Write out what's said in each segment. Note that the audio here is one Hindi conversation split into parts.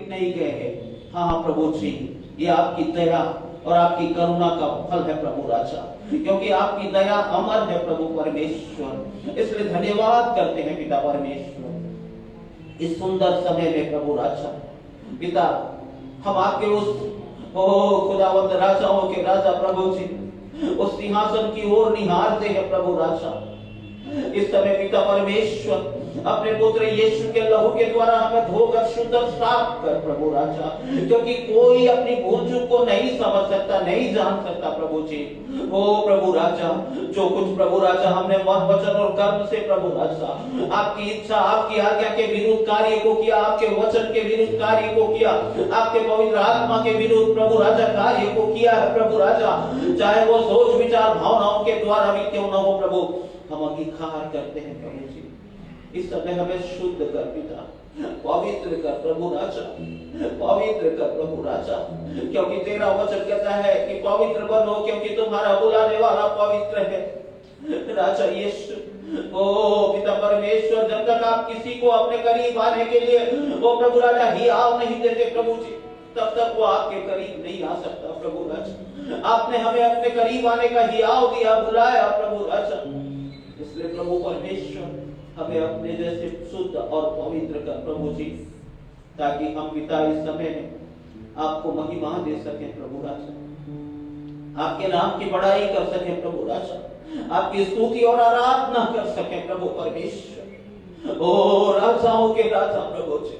नहीं गए हैं। हाँ प्रभु जी, ये आपकी दया और आपकी करुणा का फल है प्रभु राजा, क्योंकि आपकी दया अमर है प्रभु परमेश्वर। इसलिए धन्यवाद करते हैं पिता परमेश्वर इस सुंदर समय में प्रभु राजा। पिता, हम आपके उस खुदावंद राजाओं के राजा प्रभु जी उस सिंहासन की ओर निहारते हैं प्रभु राजा। इस समय पिता परमेश्वर अपने पुत्र यीशु के लहू के द्वारा हमें धोकर शुद्ध और साफ कर प्रभु राजा, क्योंकि कोई अपनी भूल चूक को नहीं समझ सकता, नहीं जान सकता प्रभु जी। ओ प्रभु राजा, जो कुछ प्रभु राजा हमने मन वचन और कर्म से प्रभु राजा आपकी इच्छा आपकी आज्ञा के विरुद्ध कार्य को किया, आपके वचन के विरुद्ध कार्य को किया, आपके पवित्र आत्मा के विरुद्ध प्रभु राजा कार्य को किया है प्रभु राजा, चाहे वो सोच विचार भावनाओं के द्वारा भी क्यों न हो प्रभु, हम अंगीकार करते हैं प्रभु जी। इस समय हमें शुद्ध कर पिता, पवित्र कर प्रभु राजा, पवित्र कर प्रभु राजा, क्योंकि तेरा वचन कहता है कि पवित्र बनो क्योंकि तुम्हारा बुलाने वाला पवित्र है राजा यीशु। ओ पिता परमेश्वर, जब तक आप किसी को अपने करीब आने के लिए वो प्रभु राजा हियाव नहीं देते प्रभु जी, तब तक वो आपके करीब नहीं आ सकता प्रभु राजा। आपने हमें अपने करीब आने का हियाव दिया, बुलाया प्रभु राजा। इसलिए प्रभु परमेश्वर हमें अपने जैसे शुद्ध और पवित्र कर प्रभु जी, ताकि हम पिता इस समय में आपको महिमा दे सकें प्रभु राजा, आपके नाम की बड़ाई कर सकें प्रभु राजा, आपकी स्तुति और आराधना कर सकें प्रभु परमेश्वर। ओ राजाओं के राजा प्रभु जी,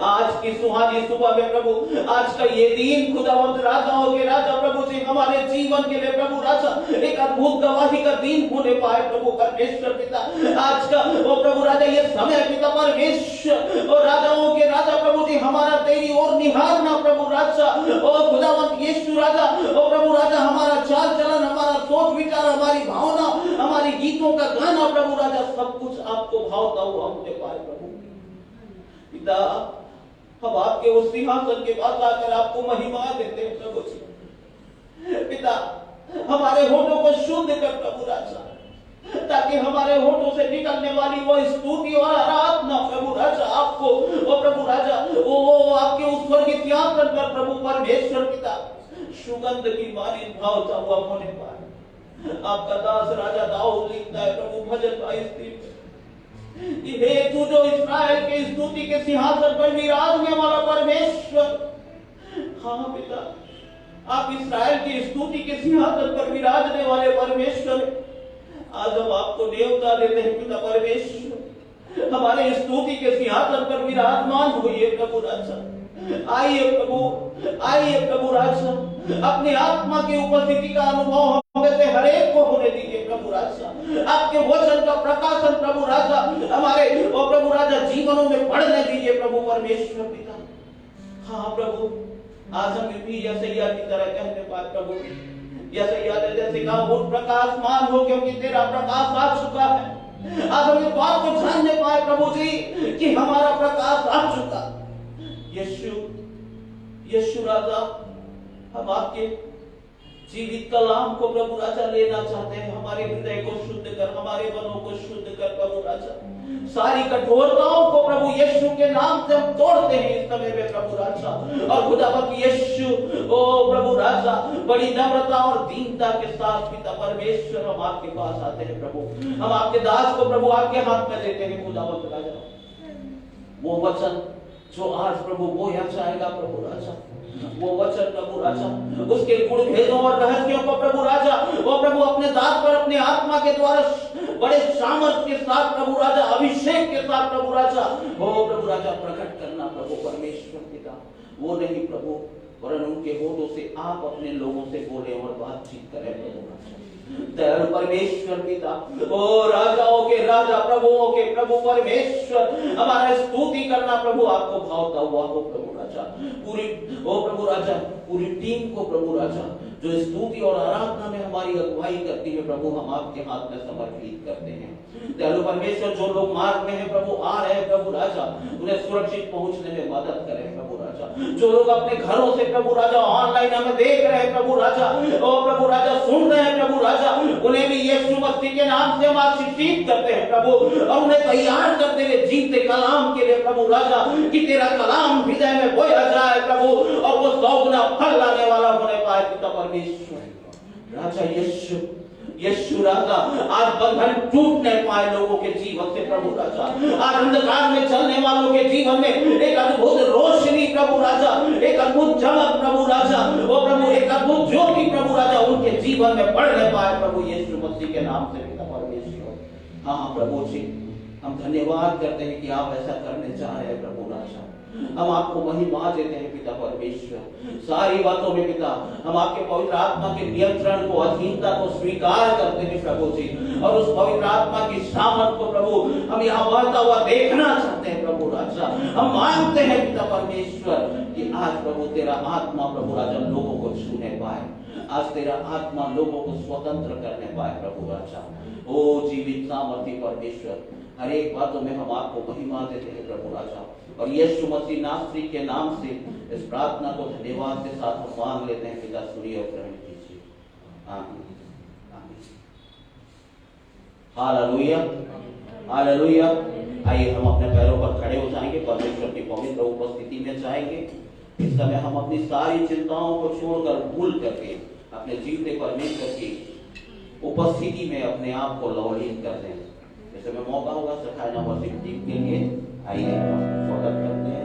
आज की सुहानी सुबह में प्रभु, आज का ये दिन खुदावंद राजाओं के राजा प्रभु जी हमारे जीवन के लिए प्रभु राजा एक अद्भुत गवाही का दिन होने पाए प्रभु परमेश्वर पिता। आज का वो प्रभु राजा ये समय पिता परमेश्वर और राजाओं के राजा प्रभु जी हमारा तेरी ओर निहारना प्रभु राजा, और खुदावंद यीशु राजा और प्रभु राजा हमारा चाल चलन, हमारा सोच विचार, हमारी भावना, हमारी गीतों का गाना प्रभु राजा सब कुछ आपको भावता हुआ होने पाए प्रभु पिता। हम आपके उस सिंहासन के पास आकर आपको महिमा देते हैं प्रभु जी। पिता, हमारे होठों को शुद्ध कर प्रभु राजा, ताकि हमारे होठों से निकलने वाली वो स्तुति और आराधना प्रभु राजा आपको और प्रभु राजा वो आपके उस स्वर्गीय सिंहासन पर प्रभु परमेश्वर पिता सुगंध की मालिन भावता हुआ होने पाए। आपका दास राजा दाऊद लिखता है प्रभु भजन 22 हे तू जो इस्राएल के स्तुति के सिंहासन पर विराजने वाला परमेश्वर। हाँ पिता, आप इस्राएल की स्तुति के सिंहासन पर विराजने वाले परमेश्वर। आज हम आपको न्योता देते हैं पिता परमेश्वर, हमारे स्तुति के सिंहासन पर विराजमान होइए प्रभु राजा। आइए प्रभु राजा, अपने आत्मा की उपस्थिति का अनुभव हमें से हर एक को होने दीजिए प्रभु राजा। आपके वचन का प्रकाशन प्रभु राजा हमारे और प्रभु राजा जीवनों में पढ़ने दीजिए प्रभु परमेश्वर पिता। हाँ प्रभु, आज हम भी यशायाह की तरह कहने पाए प्रभु, यशायाह ने जैसे कहा उठ प्रकाशमान हो क्योंकि तेरा प्रकाश आ चुका है। आज हम इस बात को जानने पाए प्रभु जी कि हमारा प्रकाश आ चुका। यीशु राजा, हम आपके जीवित कलाम को प्रभु राजा लेना चाहते हैं। हमारे हृदय को शुद्ध कर, हमारे मनों को शुद्ध कर प्रभु राजा। सारी कठोरताओं को प्रभु यीशु के नाम से हम तोड़ते हैं इस समय में प्रभु राजा। और खुदावंद यीशु ओ प्रभु राजा, बड़ी नम्रता और दीनता के साथ पिता परमेश्वर हम आपके पास आते हैं प्रभु। हम आपके दास को प्रभु आपके हाथ में देते हैं खुदावंद राजा। वो वचन जो आज प्रभु बोया जाएगा प्रभु राजा, वो वचन प्रभु राजा उसके गुण भेदों और रहस्यों को प्रभु राजा वो प्रभु अपने दास पर अपने आत्मा के द्वारा बड़े सामर्थ के साथ प्रभु राजा, अभिषेक के साथ प्रभु राजा वो प्रभु राजा प्रकट करना प्रभु परमेश्वर पिता। वो नहीं प्रभु, वरन उनके होठों से आप अपने लोगों से बोले और बातचीत करें प्रभु राजा। दयालु परमेश्वर पिता, ओ राजाओं के राजा, प्रभुओं के प्रभु परमेश्वर, हमारा स्तुति करना प्रभु आपको भावता हुआ हो प्रभु राजा। पूरी ओ प्रभु राजा, पूरी टीम को प्रभु राजा जो स्तुति और आराधना में हमारी अगुवाई करती है प्रभु, हम आपके हाथ में समर्पित करते हैं। दयालु परमेश्वर, जो लोग मार्ग में है प्रभु, आ रहे हैं प्रभु राजा, उन्हें सुरक्षित पहुंचने में मदद करें प्रभु राजा। जो लोग अपने घरों से प्रभु राजा ऑनलाइन हमें देख रहे हैं प्रभु राजा, और प्रभु राजा सुन रहे हैं प्रभु राजा, उन्हें भी यीशु मसीह के नाम से हम आशीषित करते हैं प्रभु, और उन्हें तैयार करते हुए जीते कलाम के लिए प्रभु राजा, कि तेरा कलाम हृदय में का फल लाने वाला होने पाए पिता परमेश्वर। राजा यीशु, यीशु राजा, आज बंधन टूटने पाए लोगों के जीवन से प्रभु राजा। आज अंधकार में चलने वालों के जीवन में एक अद्भुत रोशनी प्रभु राजा, एक अद्भुत चमक प्रभु राजा, वो प्रभु एक अद्भुत ज्योति प्रभु राजा उनके जीवन में बढ़ने पाए प्रभु यीशु मसीह के नाम से पिता परमेश्वर। हाँ प्रभु जी, हम धन्यवाद करते हैं कि आप ऐसा करने जा रहे हैं प्रभु राजा। हम आपको महिमा देते हैं पिता परमेश्वर। सारी बातों में पिता हम आपके पवित्र आत्मा के नियंत्रण को, अधीनता को स्वीकार करते हैं प्रभु जी, और उस पवित्र आत्मा की सामर्थ को प्रभु हम यहाँ बढ़ता हुआ देखना चाहते हैं प्रभु राजा। हम मांगते हैं पिता परमेश्वर कि आज प्रभु तेरा आत्मा प्रभु राजा लोगों को छूने पाए, आज तेरा आत्मा लोगों को स्वतंत्र करने पाए प्रभु राजा। ओ जीवित सामर्थी परमेश्वर, हर एक बातों में हम आपको महिमा देते हैं प्रभु राजा, और यीशु मसीह नासरी के नाम से इस प्रार्थना को धन्यवाद के साथ हम मांग लेते हैं पिता, सुनिए और ग्रहण कीजिए। आमीन, आमीन, हालेलुया, हालेलुया। आइए हम अपने पैरों पर खड़े हो जाएंगे, परमेश्वर की पवित्र उपस्थिति में जाएंगे। इस समय हम अपनी सारी चिंताओं को छोड़कर, भूल करके अपने जीवते परमेश्वर की उपस्थिति में अपने आप को लवलीन कर दें। इस समय मौका होगा सखाना वर्शिप टीम के लिए, आइए हम स्वागत करते हैं।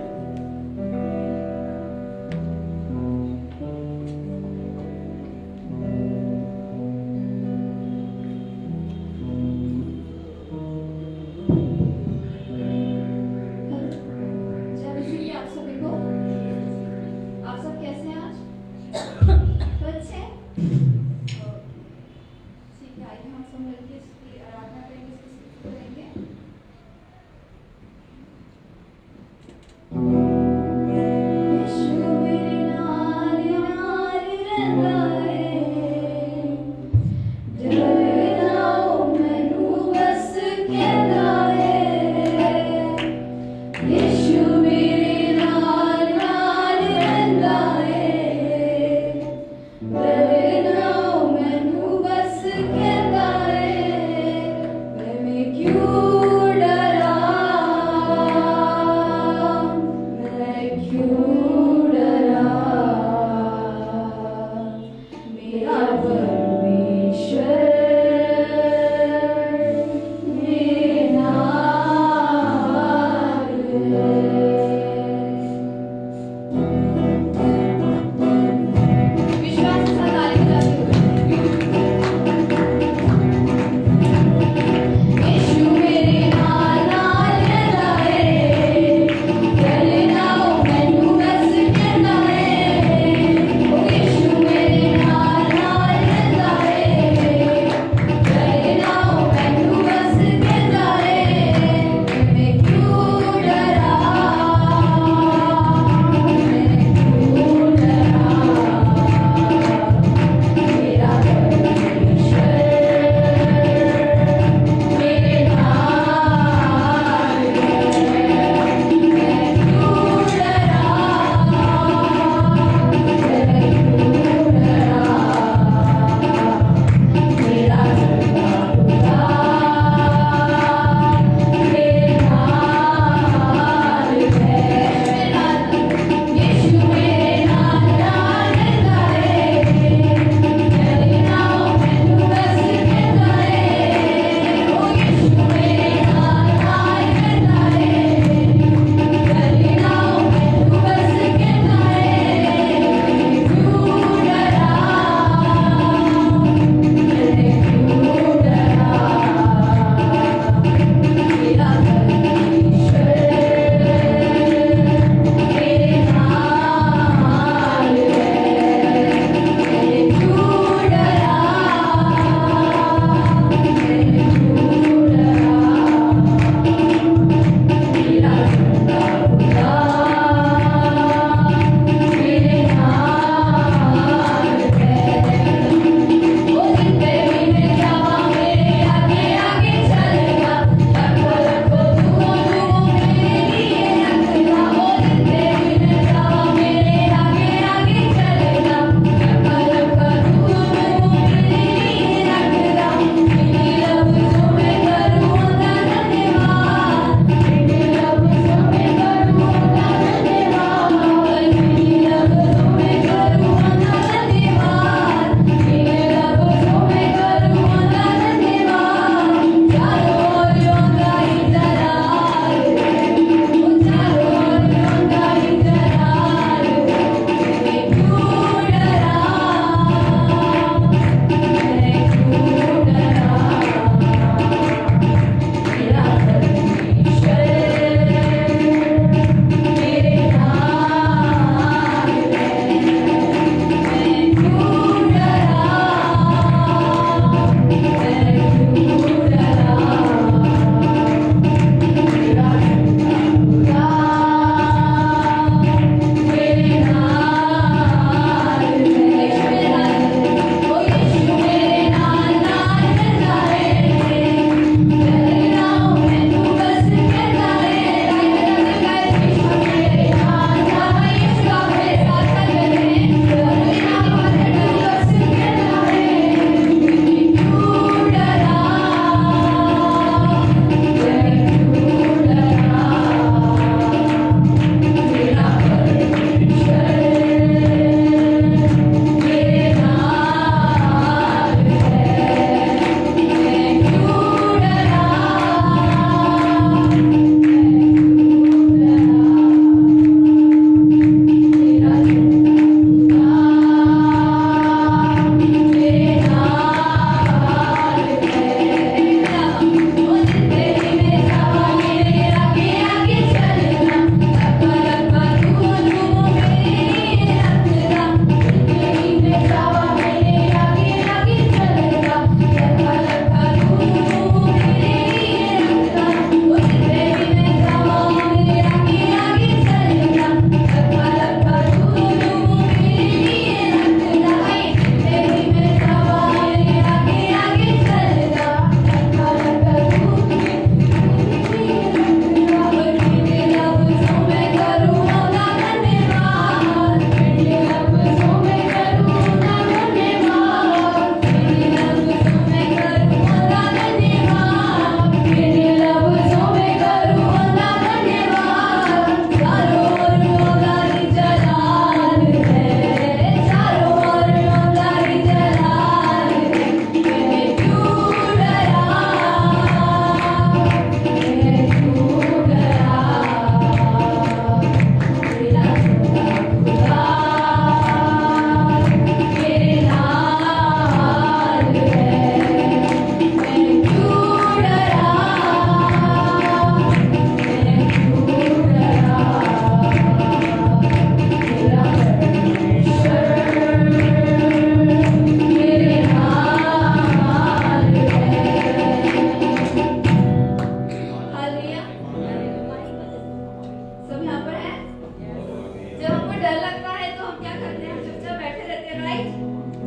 जब हमको डर लगता है तो हम क्या करते हैं, हम चुपचाप बैठे रहते हैं, राइट।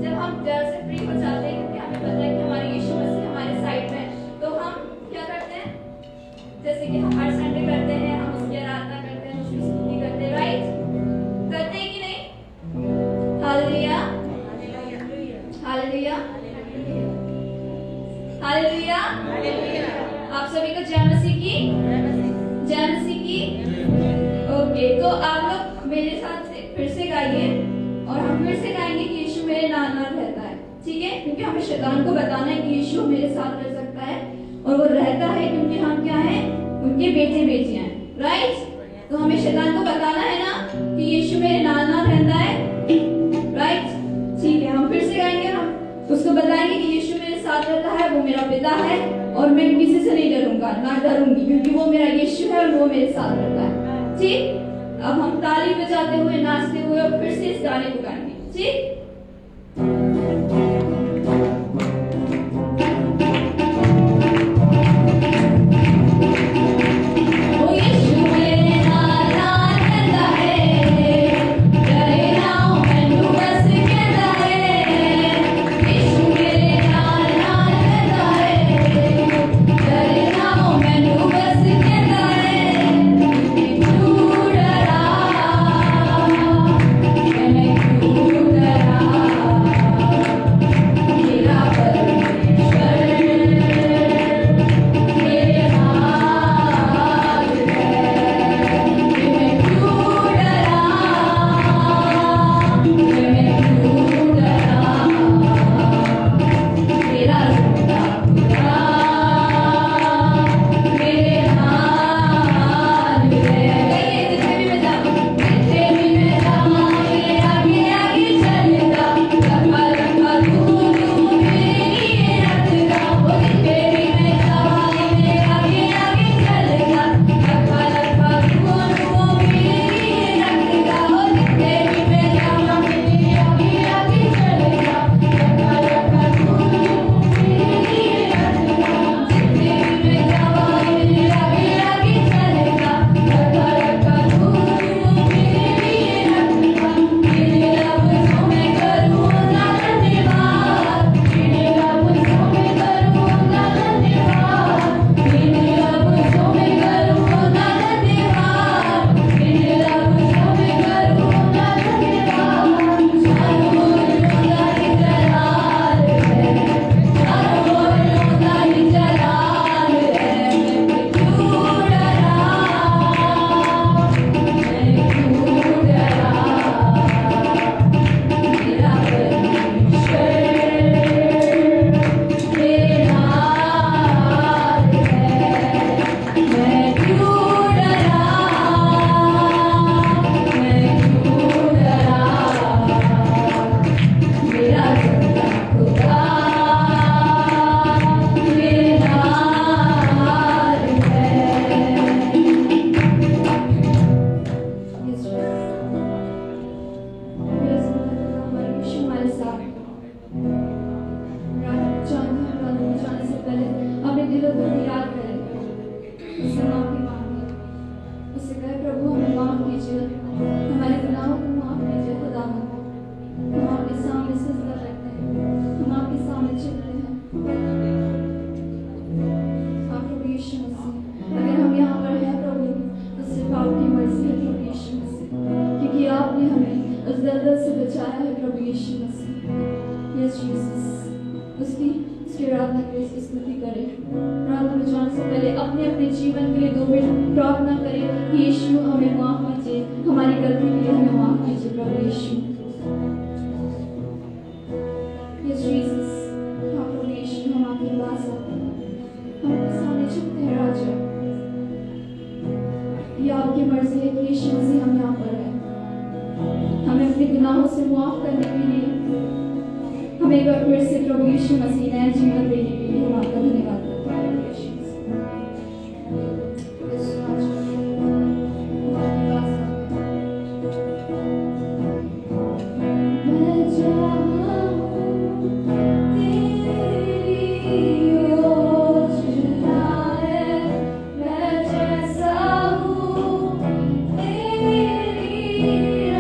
जब हम डर से फ्री हो जाते हैं क्योंकि हमें पता है कि हमारे यीशु मसीह हमारे साइड में है, तो हम क्या करते हैं, जैसे कि हम हर संडे करते हैं, हम उसकी आराधना करते हैं, उसकी स्तुति करते हैं, राइट। करते हैं कि नहीं? Hallelujah hallelujah hallelujah hallelujah. आप सभी को जय मसीह की, जय मसीह की। ओके, तो आप लोग मेरे साथ फिर से गाइए और हम फिर से गाएंगे कि यीशु मेरे नाल नाल रहता है, ठीक है? क्योंकि हमें शैतान को बताना है कि यीशु मेरे साथ रह सकता है और वो रहता है क्योंकि हम क्या हैं, उनके बेटे बेटियां हैं, राइट। तो हमें शैतान को बताना है ना कि यीशु मेरे नाल नाल रहता है, राइट। ठीक है, हम फिर से गाएंगे, हम उसको बताएंगे कि यीशु मेरे साथ रहता है, वो मेरा पिता है और मैं किसी से नहीं डरूंगा, ना डरूंगी, क्योंकि वो मेरा यीशु है और वो मेरे साथ रहता है, ठीक। अब हम ताली बजाते हुए, नाचते हुए और फिर से इस गाने को गाएंगे, ठीक। तेरी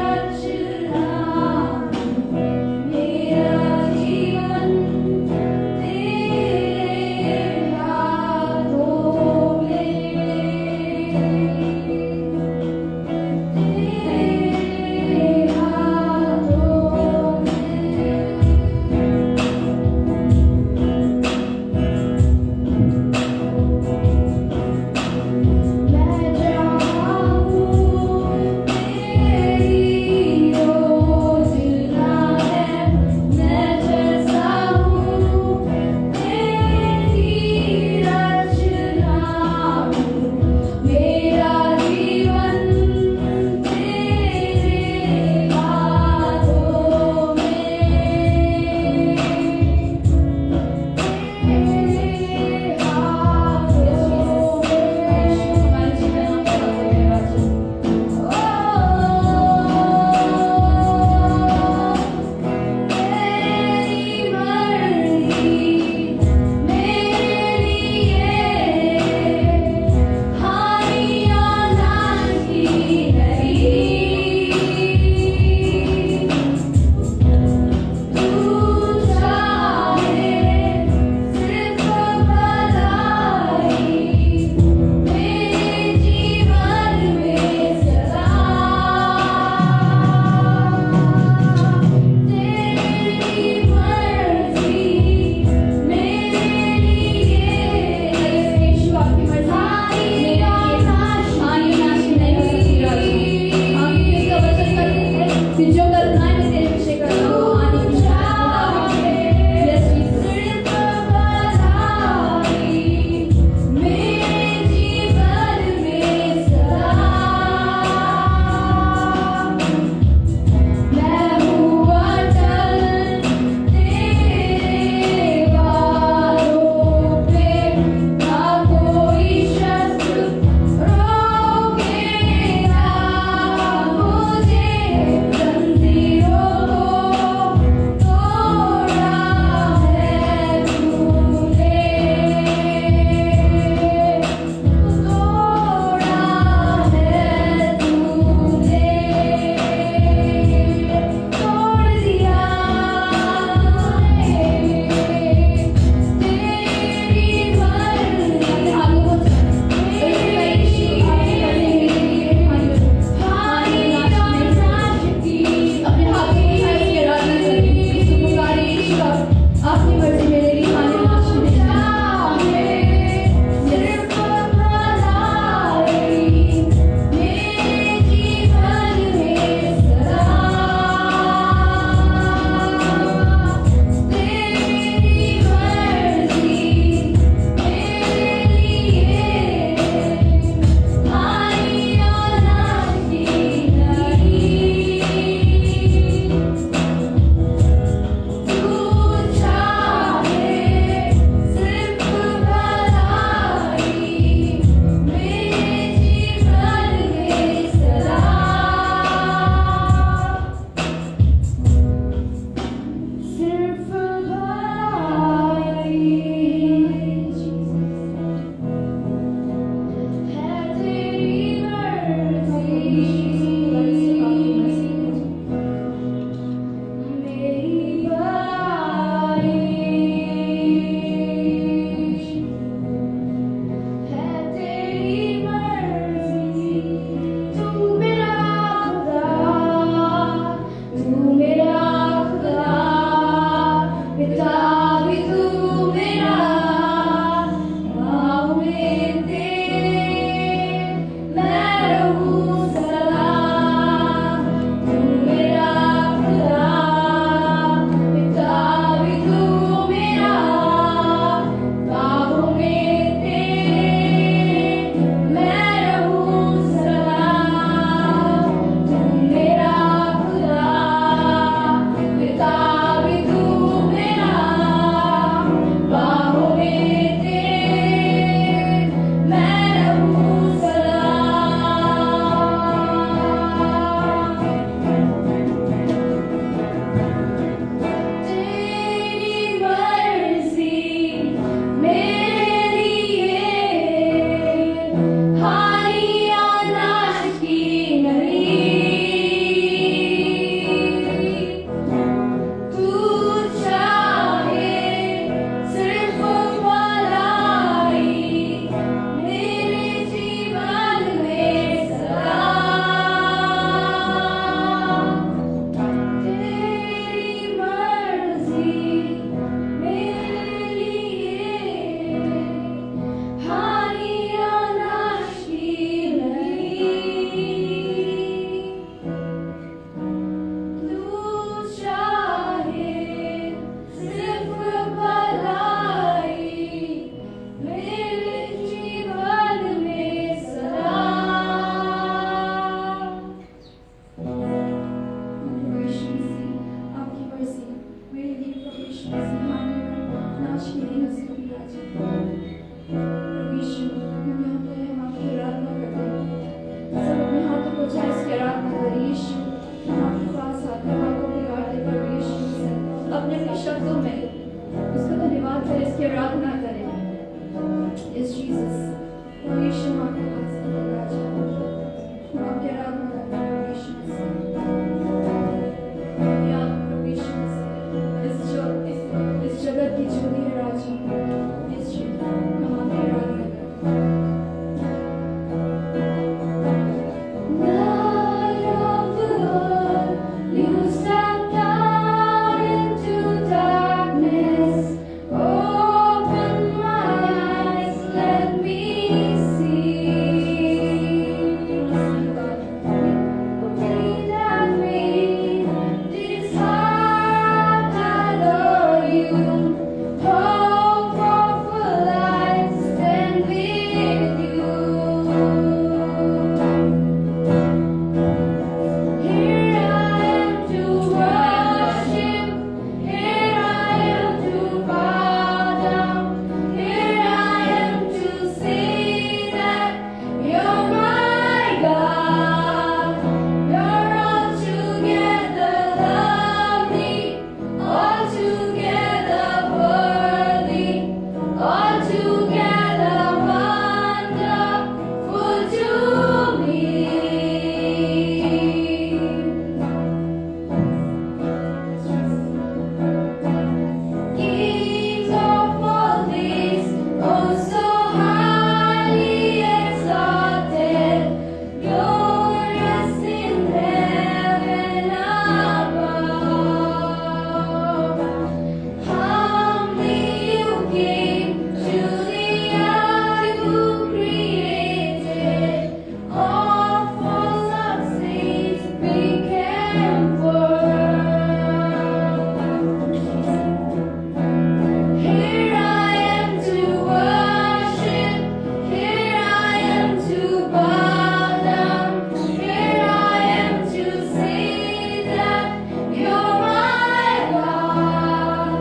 आराधना करें। Yes, Jesus. प्रभु यीशु हम आपके पास हैं, राजा। हम आपकी आराधना करते हैं, प्रभु यीशु मसीह। या प्रभु यीशु मसीह, इस जगत की ज्योति है, राजा। Yes, Jesus. हम आपकी आराधना करते हैं। Light of the world, you step down into darkness. Open my eyes, let me see. Lead me, this heart adore you. Hope of a life, stand with you. Here I am to worship, here I am to bow down, here I am to say that you're my God. You're altogether lovely, altogether worthy, altogether wonderful to me. Kings of all this, oh so highly exalted, glorious in heaven above. Humbly you came to the earth who created, all for some saints became poor. Here I am to worship, here I am to bow down, here I am to say that you're my God.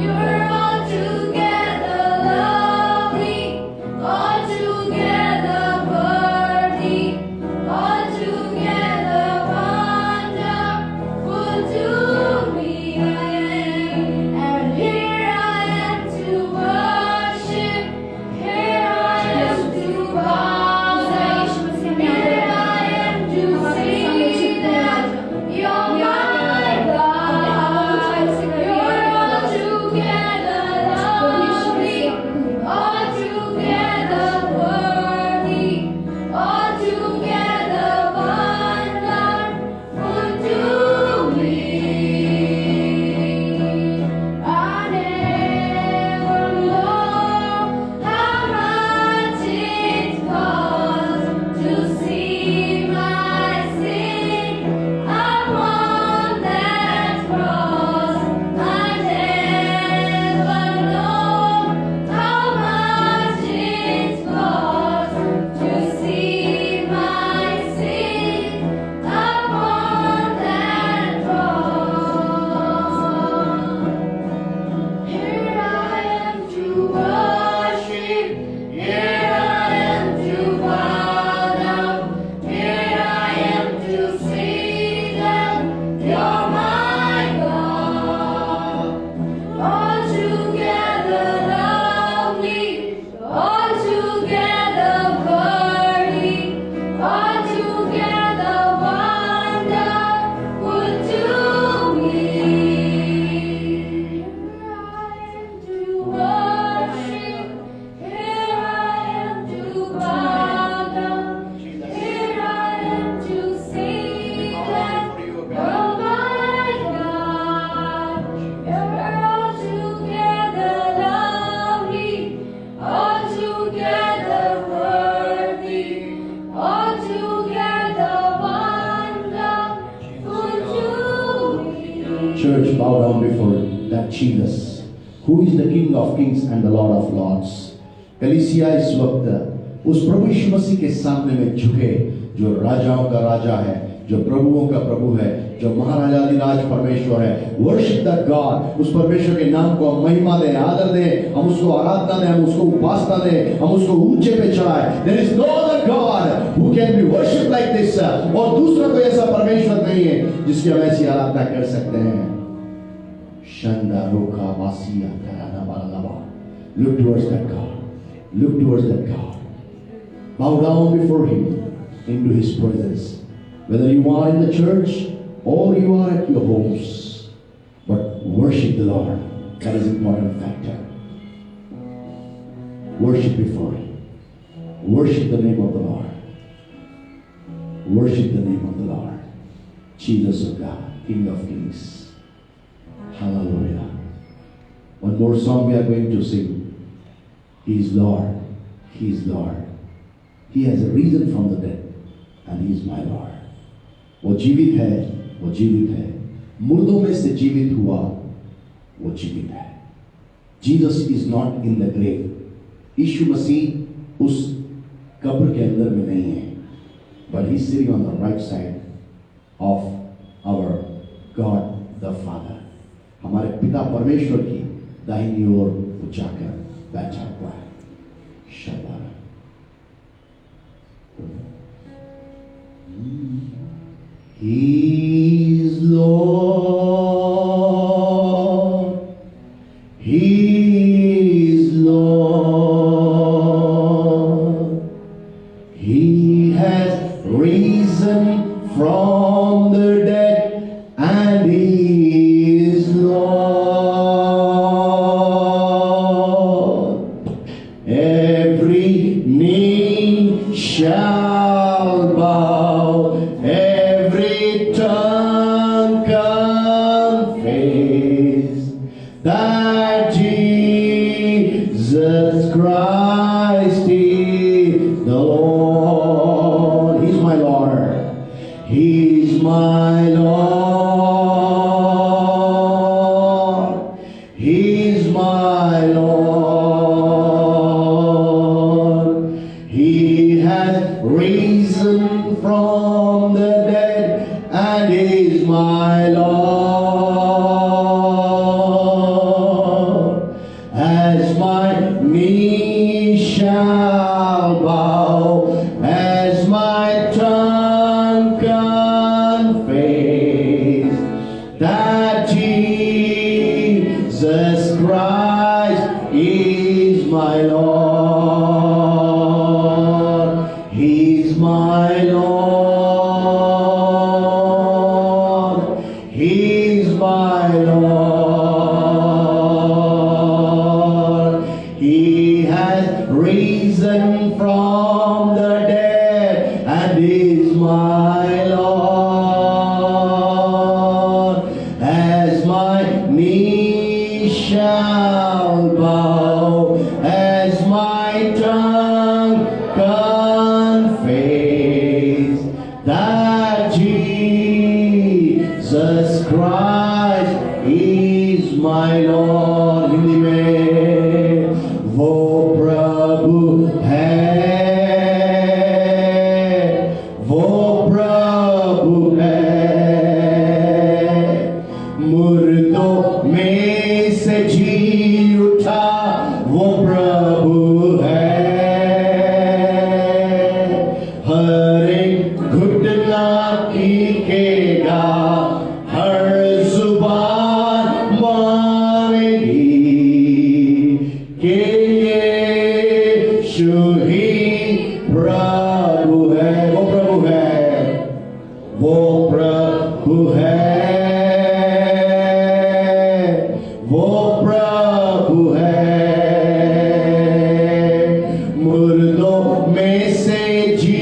You're altogether lovely, altogether worthy, altogether wonderful to me. And here I am to worship, here I am to bow down, here I am to say that you're my God. You're altogether lovely, altogether worthy, altogether wonderful to me. I never know how much it costs to see my sin upon that cross. I never know how much it costs to see my sin upon that cross. Here I am to worship, here I am to bow down, here I am to say that you're my God. Altogether lovely, altogether worthy, altogether wonderful to me. Here I am to worship, here I am to bow down, here I am to say that you're my God. You're altogether lovely, altogether worthy, altogether wonderful to me. Church, bow down before that Jesus, who is the King of Kings and the Lord of Lords. कलीसिया इस वक्त उस प्रभु यीशु मसीह के सामने में झुके, जो राजाओं का राजा है, जो प्रभुओं का प्रभु है, जो महाराजाधिराज परमेश्वर है। वर्शिप दैट गॉड, उस परमेश्वर के नाम को हम महिमा दें, आदर दें, हम उसको आराधना दें, हम उसको उपासना दें, हम उसको ऊंचे पे चढ़ाएं। There is no other God who can be worshipped like this, और दूसरा कोई ऐसा परमेश्वर नहीं है जिसकी हम ऐसी आराधना कर सकते हैं। शंदा रोका वासिया कराना बालवा, Look towards that God. Look towards that God. Bow down before Him into His presence. Whether you are in the church or you are at your homes, but worship the Lord. That is an important factor. Worship before Him. Worship the name of the Lord. Worship the name of the Lord. Jesus of God, King of Kings. Hallelujah. One more song we are going to sing. He is Lord. He is Lord. He has risen from the dead and He is my Lord. वो जीवित है, वो जीवित है. मुर्दों में से जीवित हुआ, वो जीवित है. Jesus is not in the grave. यीशु मसीह उस कब्र के अंदर में नहीं है. But He's sitting on the right side of our God the Father. हमारे पिता परमेश्वर की दाहिनी ओर वो जाकर बैठा हुआ है. शाबाश. He is Lord. He is Lord. He has risen from the dead and He is Lord. Every knee shall bow, every tongue confess that Jesus Christ is the Lord. He's my Lord. He's my Lord. He's my Lord. He has risen from the dead and is my Lord. As my knee shall bow, as my tongue confess that Jesus Christ is my Lord. He's my Lord. He's my Lord. He has risen from the dead and is my Lord. As my knee shall bow, as my tongue confess that Jesus Christ is my Lord. Hindi में वो प्रभु है, वो प्रभु है, मुर्दों में से जी उठा वो प्रभु है. हर एक घुटना टीकेगा, हर जुबान मानेगी कि यीशु ही प्रभु है. वो प्रभु है, वो प्रभु है, वो प्रभु है. मुर्दों में से जी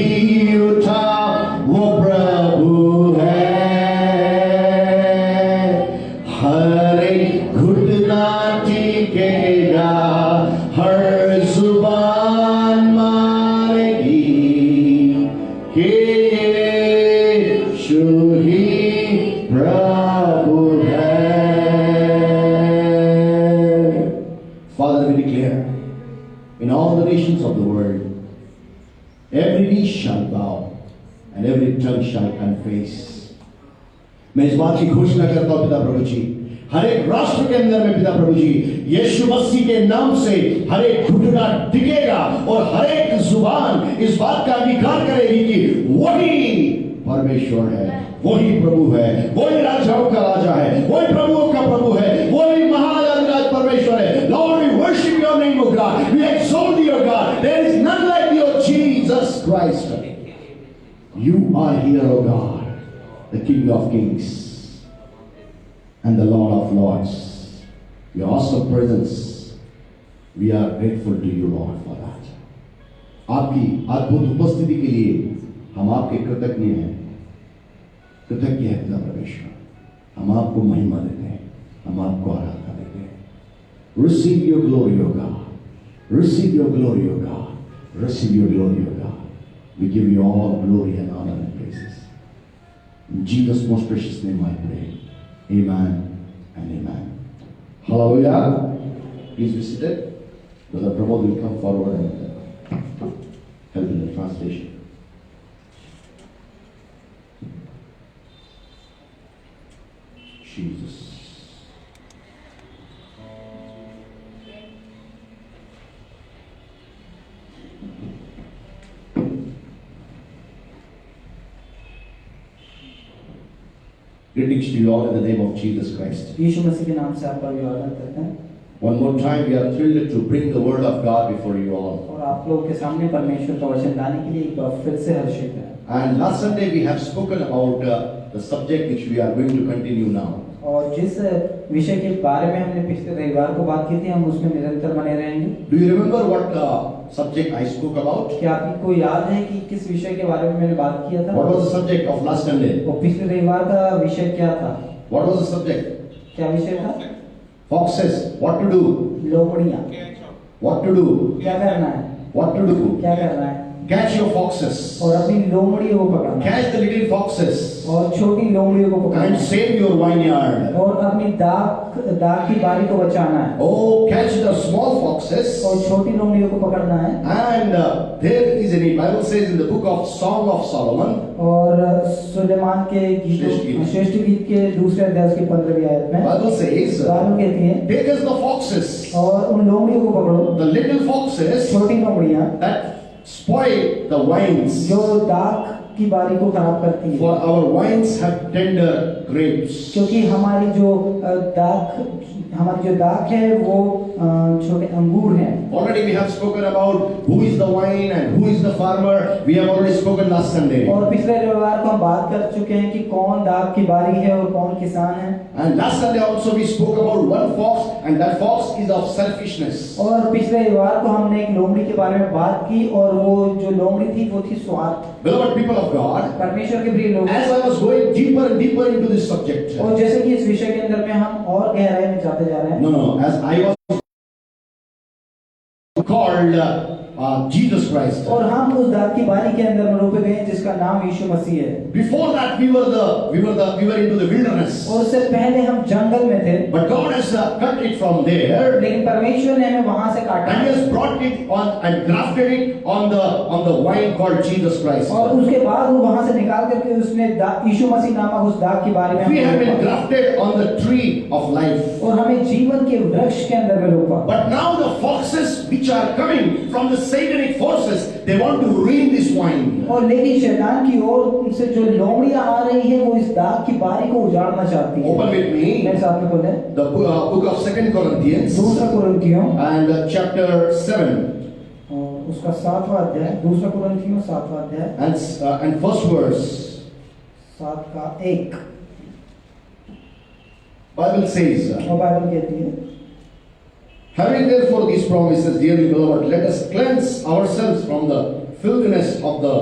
उठा वो प्रभु है. हर एक घुटना टीकेगा, हर जुबान मानेगी कि यीशु ही प्रभु है. Father, we declare in all the nations of the world, every knee shall bow and every tongue shall confess. मैं इस बात की घोषणा करता हूं पिता प्रभु जी, हर एक राष्ट्र के अंदर में पिता प्रभु जी, यीशु मसीह के नाम से हर एक घुटना टिकेगा और हर एक जुबान इस बात का अंगीकार करेगी कि वही परमेश्वर है, वही प्रभु है, वही राजाओं का राजा है, वही प्रभुओं का प्रभु है, वही महाराज परमेश्वर है. Lord, we worship your name, O God. We exalt thee, O God. There is none like thee, O Jesus Christ. You are here, O God, the King of Kings and the Lord of Lords. Your awesome presence, we are grateful to you, Lord, for that. आपकी अद्भुत उपस्थिति के लिए हम आपके कृतज्ञ हैं, कृतज्ञ है पिता परमेश्वर। हम आपको महिमा देते हैं, हम आपको आराधना देते हैं। Receive your glory, O God. Receive your glory, O God. Receive your glory, O God. We give you all glory and honor and praises. In Jesus' most precious name I pray. Amen and amen. Hallelujah. Please be seated. Brother Pramod will come forward and help in the translation. Jesus. Greetings to you all in the name of Jesus Christ. यीशु मसीह के नाम से आपका अभिवादन करते हैं One more time, we are thrilled to bring the word of God before you all. और आप लोगों के सामने परमेश्वर का वचन लाने के लिए एक बार फिर से हर्षित हैं। And last Sunday we have spoken about the subject which we are going to continue now. और जिस विषय के बारे में हमने पिछले रविवार को बात की थी, हम उसमें निरंतर बने रहेंगे। Do you remember what subject I spoke about? क्या आपको याद है कि किस विषय के बारे में मैंने बात किया था? What was the subject of last Sunday? और पिछले रविवार का विषय क्या था? What was the subject? क्या विषय था? Foxes. What to do? लोमड़ियाँ। What to do? क्या करना है? What to do? क्या करना है? Catch your foxes. और अपनी लोमड़ियों को पकड़ना है। Catch the little foxes और छोटी लोमड़ियों को पकड़ना and है। save your vineyard. और अपनी दाख की बारी को बचाना है। Oh, catch the small foxes. और छोटी लोमड़ियों को पकड़ना है। And there is a Bible says in the book of Song of Solomon. और सुलेमान के श्रेष्ठ गीत। श्रेष्ठ गीत के दूसरे अध्याय की 15वीं आयत में Bible says, बाइबल कहती है, take us the foxes, और उन लोमड़ियों को पकड़ो, the little foxes छोटी लोमड़ियां that spoil the wines. जो दाख की बारी को खराब करती है, For our wines have tender grapes. क्योंकि हमारी जो दाख है वो छोटे अंगूर हैं। Already we have spoken about who is the vine and who is the farmer. We have already spoken last Sunday. और पिछले रविवार को हम बात कर चुके हैं कि कौन दाख की बारी है और कौन किसान है। And last Sunday also we spoke about one fox, and that fox is of selfishness. और पिछले रविवार को हमने एक लोमड़ी के बारे में बात की, और वो जो लोमड़ी थी वो थी स्वार्थ। Beloved people of God, परमेश्वर के प्रिय लोग, as I was going deeper and deeper into this subject, और जैसे कि इस विषय के अंदर में हम और गहराई में जाते जा रहे हैं, no, as I was called Jesus Christ. और हम उस दाख की बारी के अंदर में रोपे गए जिसका नाम यीशु मसीह है। Before that we were into the wilderness. और उससे पहले हम जंगल में थे, But God has cut it from there. लेकिन परमेश्वर ने हमें वहां से काटा And He has brought it on and grafted it on the vine called Jesus Christ. और उसके बाद वो वहां से निकाल करके उसने यीशु मसीह नामक उस दाख के बारे में We have been रोपा। grafted on the tree of life. और हमें जीवन के वृक्ष के अंदर में रोपा। But now the foxes which are coming from the satanic forces, they want to ruin this vine. और लेकिन शैतान की ओर से जो लोमड़ियां आ रही हैं वो इस दाख की बारी को उजाड़ना चाहती हैं। Open with me मेरे साथ में खोलें the book of 2 Corinthians दूसरा कुरिन्थियों and chapter 7 और उसका 7वां अध्याय, दूसरा कुरिन्थियों 7वां अध्याय and first verse. 7 का 1। Bible says, और बाइबल कहती है, having therefore these promises, dearly beloved, let us cleanse ourselves from the filthiness of the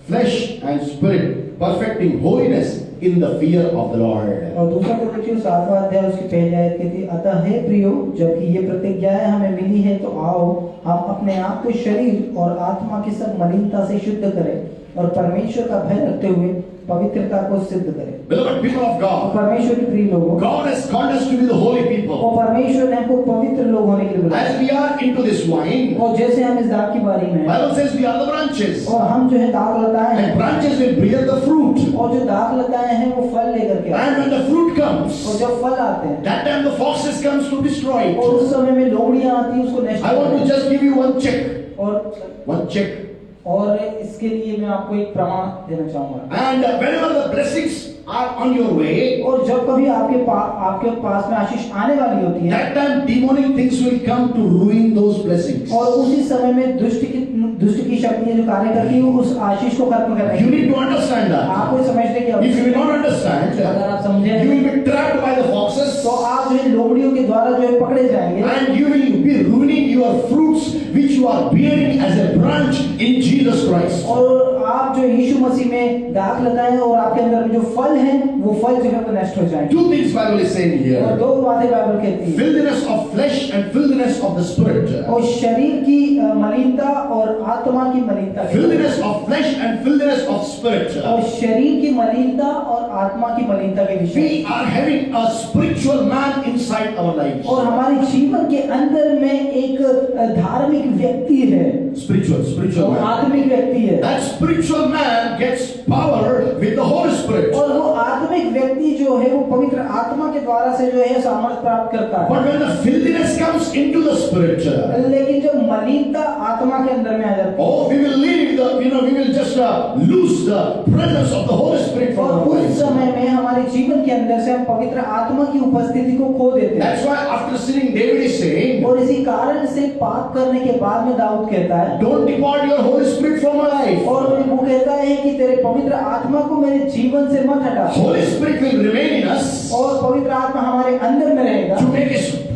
flesh and spirit, perfecting holiness in the fear of the Lord. और दूसरा कुरिन्थियों 7वां अध्याय उसकी पहली आयत कहती है, अतः हे प्रियो, जबकि ये प्रतिज्ञाएं हमें मिली है तो आओ हम अपने आप को शरीर और आत्मा की सब मलिनता से शुद्ध करें और परमेश्वर का भय रखते हुए पवित्रता को सिद्ध करें। Beloved people of और God, परमेश्वर के प्रिय लोगों, God has called us to be the holy people. और परमेश्वर ने हमको पवित्र लोग होने के लिए बुलाया। As we are into this vine, और जैसे हम इस दाख की बारी में हैं, Bible says we are the branches, और हम जो है दाख लताएं हैं, and branches will bear the fruit. और जो दाख लताएं हैं वो फल लेकर के आते And when the fruit comes, हैं, और जब फल आते हैं that time the foxes comes to destroy और it. उस समय में लोमड़ियां आती हैं उसको नष्ट I want to करने। just give you one check. और One check. इसके लिए मैं आपको एक प्रमाण देना चाहूंगा। And whenever the blessings are on your way, और जब कभी आपके पास में आशीष आने वाली होती है, that time demonic things will come to ruin those blessings. और उसी समय में दुष्ट की शक्तियां जो कार्य करती है उस आशीष को खत्म करने You के need to understand that. आपको समझने की If you आवश्यकता will not understand, अगर आप समझे you will be trapped by the foxes, तो आप जो है लोमड़ियों के द्वारा जो है पकड़े जाएंगे and you will be ruining your fruits which you are bearing as a branch in Jesus Christ. और आप जो यीशु मसीह में दाग लगाएं और आपके अंदर में जो फल है वो फल जो है वो नष्ट हो जाएंगे। Two things Bible is saying और here: दो बातें बाइबल कहती है, filthiness of flesh and filthiness of the spirit. और शरीर की मलिनता और आत्मा की मलिनता, Filthiness of flesh and filthiness of spirit. और शरीर की मलिनता और आत्मा की मलिनता के विषय। We are having a spiritual man inside our lives. और हमारे जीवन के अंदर में एक धार्मिक व्यक्ति है, Spiritual और man. आत्मिक व्यक्ति है, That spiritual man gets power with the Holy Spirit. और वो आत्मिक व्यक्ति जो है वो पवित्र आत्मा के द्वारा से जो है सामर्थ्य प्राप्त करता है। But when the filthiness comes into the spirit, लेकिन जब मलिनता आत्मा के अंदर में आ जाती है, oh, we will leave the, we will just lose the presence of the Holy Spirit from और our उस lives. समय में हमारे जीवन के अंदर से हम पवित्र आत्मा की उपस्थिति को खो देते हैं। That's why after sinning, David is saying, और इसी कारण से पाप करने के बाद में दाऊद कहता है, don't depart your Holy Spirit from my life. और वो कहता है कि तेरे पवित्र आत्मा को मेरे जीवन से मत हटा। Holy Spirit will remain in us और पवित्र आत्मा हमारे अंदर में रहेगा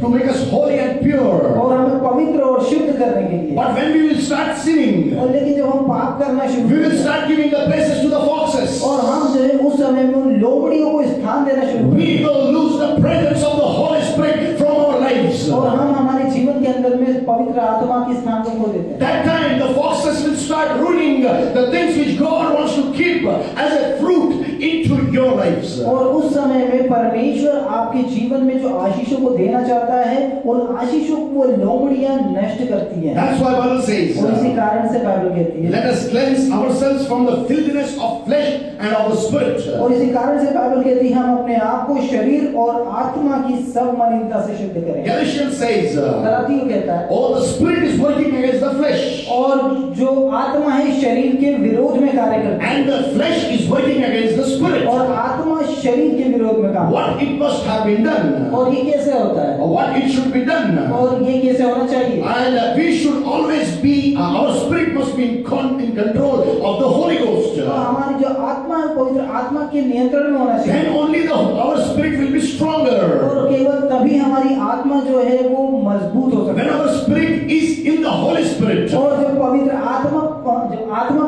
to make us holy and pure. और हमें पवित्र और शुद्ध करने के लिए। But when we will start sinning, और लेकिन जब हम पाप करना शुरू we will करें start giving the places to the foxes. और हम जो है उस समय में उन लोमड़ियों को स्थान देना शुरू We करें will lose the presence of the Holy Spirit from our lives. और हम हमारे जीवन के अंदर में पवित्र आत्मा के स्थान को खो देते हैं। That time the foxes will start ruining the things which God wants to keep as a fruit into your lives. और उस समय में परमेश्वर आपके जीवन में जो आशीषों को देना चाहता है उन आशीषों को वो लोमड़ियां नष्ट करती हैं। That's why Bible says, और इसी कारण से बाइबल कहती है, let us cleanse ourselves from the filthiness of flesh and of the spirit. और इसी कारण से बाइबल कहती है हम अपने आप को शरीर और आत्मा की सब मलिनता से शुद्ध करें। Galatians says, गलातियों कहता है, oh, the spirit is working against the flesh, और जो आत्मा है शरीर के विरोध में कार्य करती है, and the flesh is working against the spirit. और आत्मा शरीर के विरोध में काम करती What it must have been done, है। और ये कैसे होता है or what it should be done, और ये कैसे होना चाहिए, and we should always be, our spirit must be in control of the Holy Ghost. तो हमारी जो आत्मा है पवित्र आत्मा के नियंत्रण में होना चाहिए, Then only our spirit will be stronger. और केवल तभी हमारी आत्मा जो है वो मजबूत हो सकती When है। our spirit is in the Holy Spirit, और जब आत्मा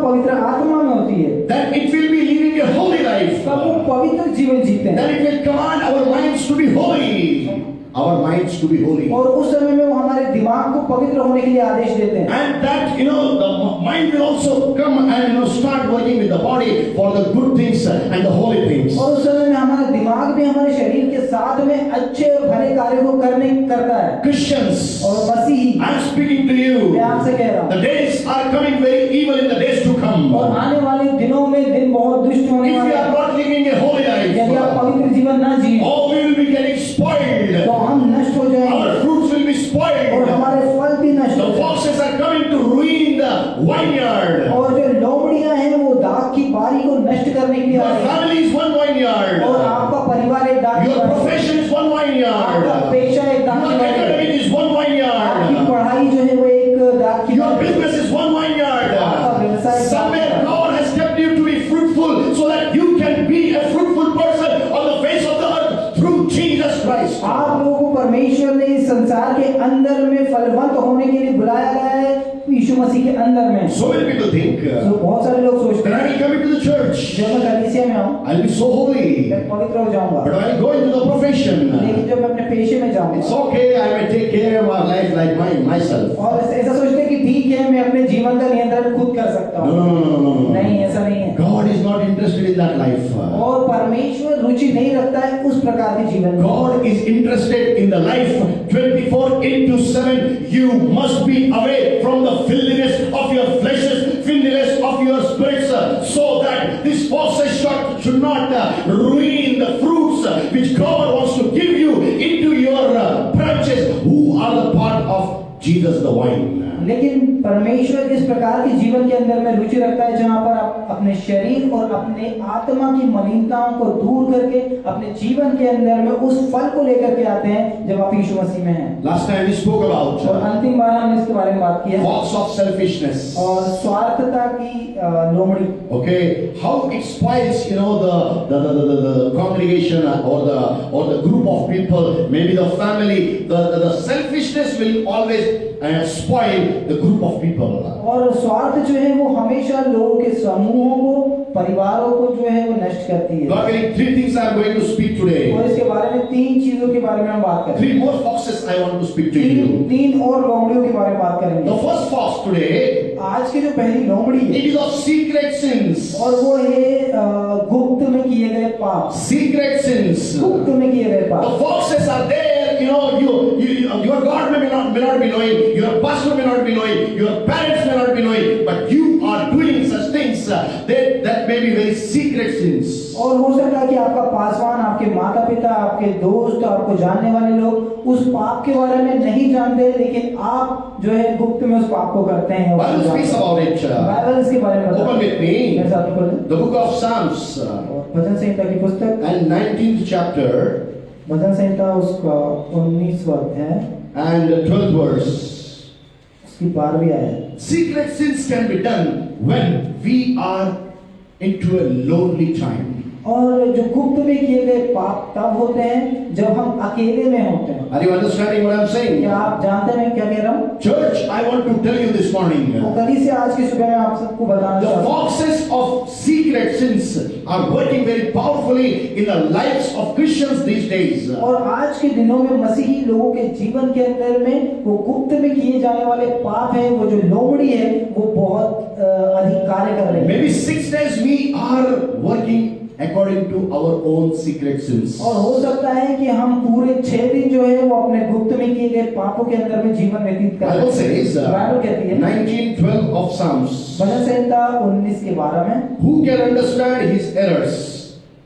पवित्र आत्मा में होती है then it will be living a holy life. तब वो पवित्र जीवन जीते हैं, Then it will command our minds to be holy. Our minds to be holy. और उस समय में वो हमारे दिमाग को पवित्र होने के लिए आदेश देते हैं। And that, the mind will also come and start working with the body for the good things and the holy things. और उस समय में हमारा दिमाग भी हमारे शरीर के साथ में अच्छे और भले कार्यों को करता है। Christians, और मसीही, I am speaking to you. मैं आपसे कह रहा हूँ, The days are coming very evil in the days to come. और आने वाले दिनों में दिन बहुत दुष्ट If होने we वाले are हैं। not living a holy यदि आप life, पवित्र जीवन ना जिए oh, we will be getting spoiled. तो हम नष्ट हो जाएंगे Our fruits will be और spoiled. हमारे फल भी नष्ट हो The जाएंगे। foxes are coming to ruin the vineyard. और जो लोमड़ियां हैं वो दाख की बारी को नष्ट करने के लिए Your आई हैं। family is one vineyard. और आपका परिवार एक दाख की Your बारी है। profession is one vineyard. आपका पेशा एक दाख Your की बारी है। academic is one आपकी vineyard. पढ़ाई जो है वो एक दाख की Your बारी है। business is one vineyard. आपका व्यवसाय Somewhere God has kept you to be fruitful so that you can be a fruitful person on the face of the earth through Jesus Christ. आप लोगों को परमेश्वर ने इस संसार के अंदर में फलवंत होने के लिए बुलाया गया है यीशु मसीह के अंदर में। So many people think, तो बहुत सारे लोग सोचते when I हैं will come into the church, जब मैं कलीसिया में आऊँ I'll be so holy. मैं पवित्र हो जाऊंगा, But when I go into the profession, लेकिन जब मैं अपने पेशे में it's जाऊंगा okay, I may take care of my life like myself. और ऐसा सोचते हैं कि ठीक है मैं अपने जीवन का नियंत्रण खुद कर सकता No, हूँ। no, no, no, no. नहीं, ऐसा नहीं है। God is not interested in that life. और परमेश्वर रुचि नहीं रखता है उस प्रकार के जीवन में। God is interested in the life 24/7. You must be away from the filthiness of your fleshes, filthiness of your spirits, so that this foxes should not ruin the fruits which God wants to give you into your branches, who are the part of Jesus the vine. लेकिन परमेश्वर इस प्रकार के जीवन के अंदर में रुचि रखता है जहां पर आप अपने शरीर और अपने आत्मा की मलिनताओं को दूर करके अपने जीवन के अंदर में उस फल को लेकर के आते हैं जब आप यीशु मसीह में हैं। Last time we spoke about और अंतिम बार हमने इसके बारे में बात की है thoughts of selfishness. और स्वार्थता की लोमड़ी। Okay, how it spoils, the congregation or the group of people, maybe the family. The selfishness will always spoil the group of people. और स्वार्थ जो है वो हमेशा लोगों के समूहों को, परिवारों को जो है वो नष्ट करती है। God willing, 3 things I am going to speak today. और इसके बारे में 3 चीजों के बारे में हम बात करेंगे। 3 more foxes I want to speak to you. 3 और लोमड़ियों के बारे में बात करेंगे। The first fox today, आज की जो पहली लोमड़ी है it is of secret sins. और वो है गुप्त में किए गए पाप। Secret sins. गुप्त में किए गए The पाप। foxes are there. Your God may not be knowing, your pastor may not be knowing, your parents may not be knowing, but you are doing such things that may be very secret sins. और हो सकता है कि आपका पासवान, आपके माता पिता, आपके दोस्त, आपको जानने वाले लोग उस पाप के बारे में नहीं जानते, लेकिन आप जो है गुप्त में उस पाप को करते हैं। Bible speaks about it. Bible इसके बारे में बताता है। Open with me. मेरे साथ खोलें। The book of Psalms और भजन संहिता की पुस्तक and 19th chapter भजन संहिता उसका 19वां अध्याय and 12th verse. उसकी 12वीं आयत। Secret sins can be done when we are into a lonely time. और जो गुप्त में किए गए पाप तब होते हैं जब हम अकेले में होते हैं। Are you understanding what I'm saying? क्या आप जानते हैं क्या कह रहा हूँ? Church, I want to tell you this morning. तो कली से आज की सुबह में आप सबको बताना The चाहता हूँ। foxes of secret sins are working very powerfully in the lives of Christians these days. और आज के दिनों में मसीही लोगों के जीवन के अंदर में वो गुप्त में किए जाने वाले पाप है, वो जो लोमड़ी है, वो बहुत अधिक कार्य कर रहे हैं। Maybe 6 days we are working according to our own secret sins. और हो सकता है कि हम पूरे 6 दिन जो है वो अपने गुप्त में किए गए पापों के अंदर में जीवन व्यतीत कर रहे Bible says, हैं। बाइबल कहती है 19:12 of Psalms. भजन संहिता 19:12 में, Who can understand his errors?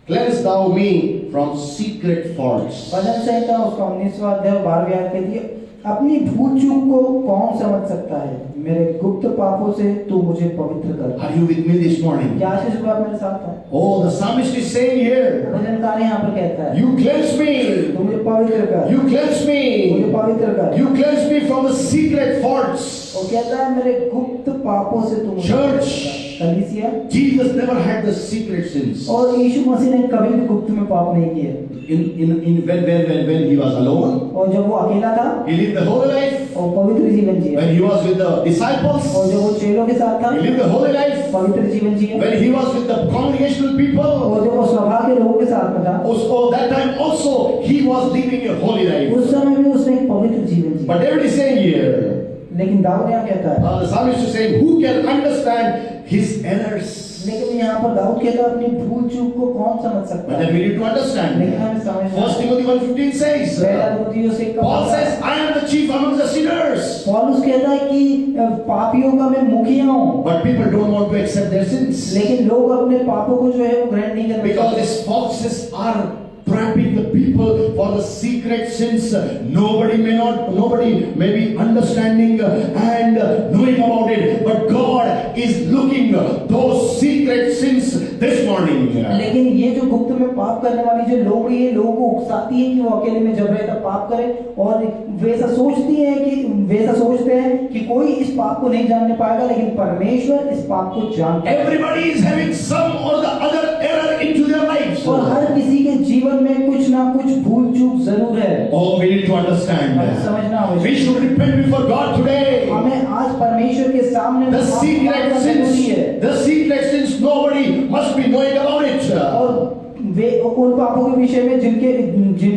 Cleanse thou me from secret faults. भजन संहिता उसका 19वां अध्याय 12वीं आयत कहती है, अपनी भूल चूक को कौन समझ सकता है? मेरे गुप्त पापों से तू मुझे पवित्र कर। Are you with me this morning? क्या आज की सुबह आप मेरे साथ हैं? Oh, the psalmist is saying here, भजनकार यहाँ पर कहता है, you cleanse me. तू मुझे पवित्र कर, You cleanse मुझे me. पवित्र कर। You cleanse me from the secret faults. वो कहता है मेरे गुप्त पापों से तू मुझे Church. पवित्र कर। कलीसिया, Jesus never had the secret sins. और यीशु मसीह ने कभी भी गुप्त में पाप नहीं किए। When he was alone, और जब वो अकेला था he lived the holy life. और पवित्र जीवन जिया, When he was with the disciples, और जब वो चेलों के साथ था he lived the holy life. पवित्र जीवन जिया, When he was with the congregational people, और जब वो सभा के लोगों के साथ में था also that time also he was living a holy life. उस समय भी उसने एक पवित्र जीवन जिया। But David is saying here, लेकिन दाऊद यहाँ कहता है, the psalmist is saying, who can understand his errors? लेकिन यहाँ पर दाऊद कहता है अपनी भूल चूक को कौन समझ सकता But है? then we need to understand. लेकिन हमें समझना 1 Timothy 1:15 says, पहला तिमुथियुस से Paul says, I am the chief among the sinners. पौलुस कहता है कि पापियों का मैं मुखिया हूँ, But people don't want to accept their sins. लेकिन लोग अपने पापों को जो है वो ग्रहण नहीं करते Because these foxes are trapping the people for the secret sins. Nobody may be understanding and knowing about it, but God is looking those secret sins this morning. लेकिन ये जो गुप्त में पाप करने वाली जो लोमड़ी है, लोगों को उकसाती है कि वो अकेले में जब रहता पाप करे, और वैसा सोचते हैं कि कोई इस पाप को नहीं जानने पाएगा, लेकिन परमेश्वर इस पाप को जानता है। Everybody is having some or the other error into their lives. और हर किसी के जीवन में कुछ ना कुछ भूल चूक जरूर है। Oh, we need to understand. हमें समझना आवश्यक We should repent before God today. हमें आज परमेश्वर के सामने The माफी secret मांगना sins, जरूरी है। the secret sins, nobody must be knowing about it. और वे उन पापों के विषय में जिनके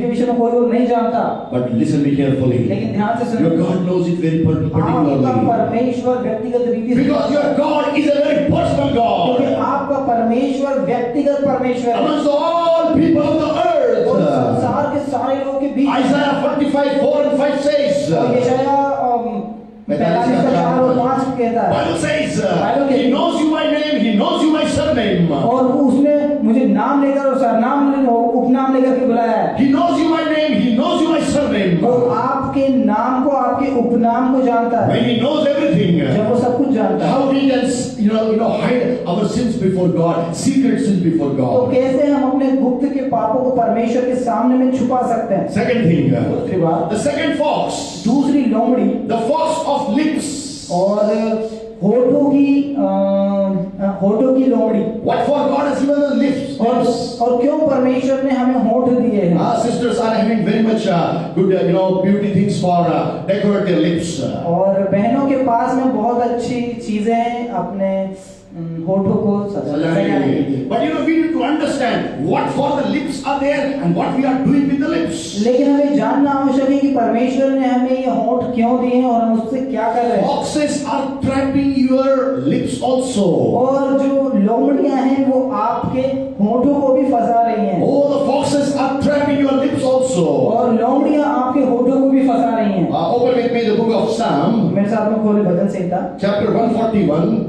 विषय में कोई और नहीं जानता। But listen me carefully. लेकिन ध्यान से Your सुनो, God knows it very आपका particularly. परमेश्वर व्यक्तिगत रीति से, Because your God is a very personal क्योंकि God. आपका परमेश्वर व्यक्तिगत परमेश्वर है। Amongst all people of the और earth. संसार के सारे लोगों के बीच Isaiah 45:4-5 says. और यशाया 45:4-5 कहता है, Bible says, Bible He knows you by name, He knows you by surname. और उसने मुझे नाम लेकर और सरनाम उपनाम लेकर के बुलाया है। He knows you by name, He knows you by surname. वो आपके नाम को, आपके उपनाम को जानता है। When He knows everything hide our sins before God, secret sins before तो God. कैसे हम अपने गुप्त के पापों को परमेश्वर के सामने में छुपा सकते हैं? Second thing, दूसरी बात, the second fox, दूसरी लोमड़ी the fox of lips. और होठों की लोमड़ी। What for God has given us lips? और क्यों परमेश्वर ने हमें होठ दिए हैं? Our sisters are having very much good, beauty things for decorate their lips. और बहनों के पास में बहुत अच्छी चीजें हैं अपने होठों को सजाने के लिए। But we need to understand what for the lips are there and what we are doing with the lips. लेकिन हमें जानना आवश्यक है कि परमेश्वर ने हमें ये होठ क्यों दिए हैं और हम उससे क्या कर रहे हैं। Foxes are trapping your lips also. और जो लोमड़ियां हैं वो आपके होठों को भी फंसा रही हैं। Oh, the foxes are trapping your lips also. और लोमड़ियां आपके होठों को भी फंसा रही हैं। Open with me the book of Psalm, मेरे साथ में खोले भजन संहिता chapter 141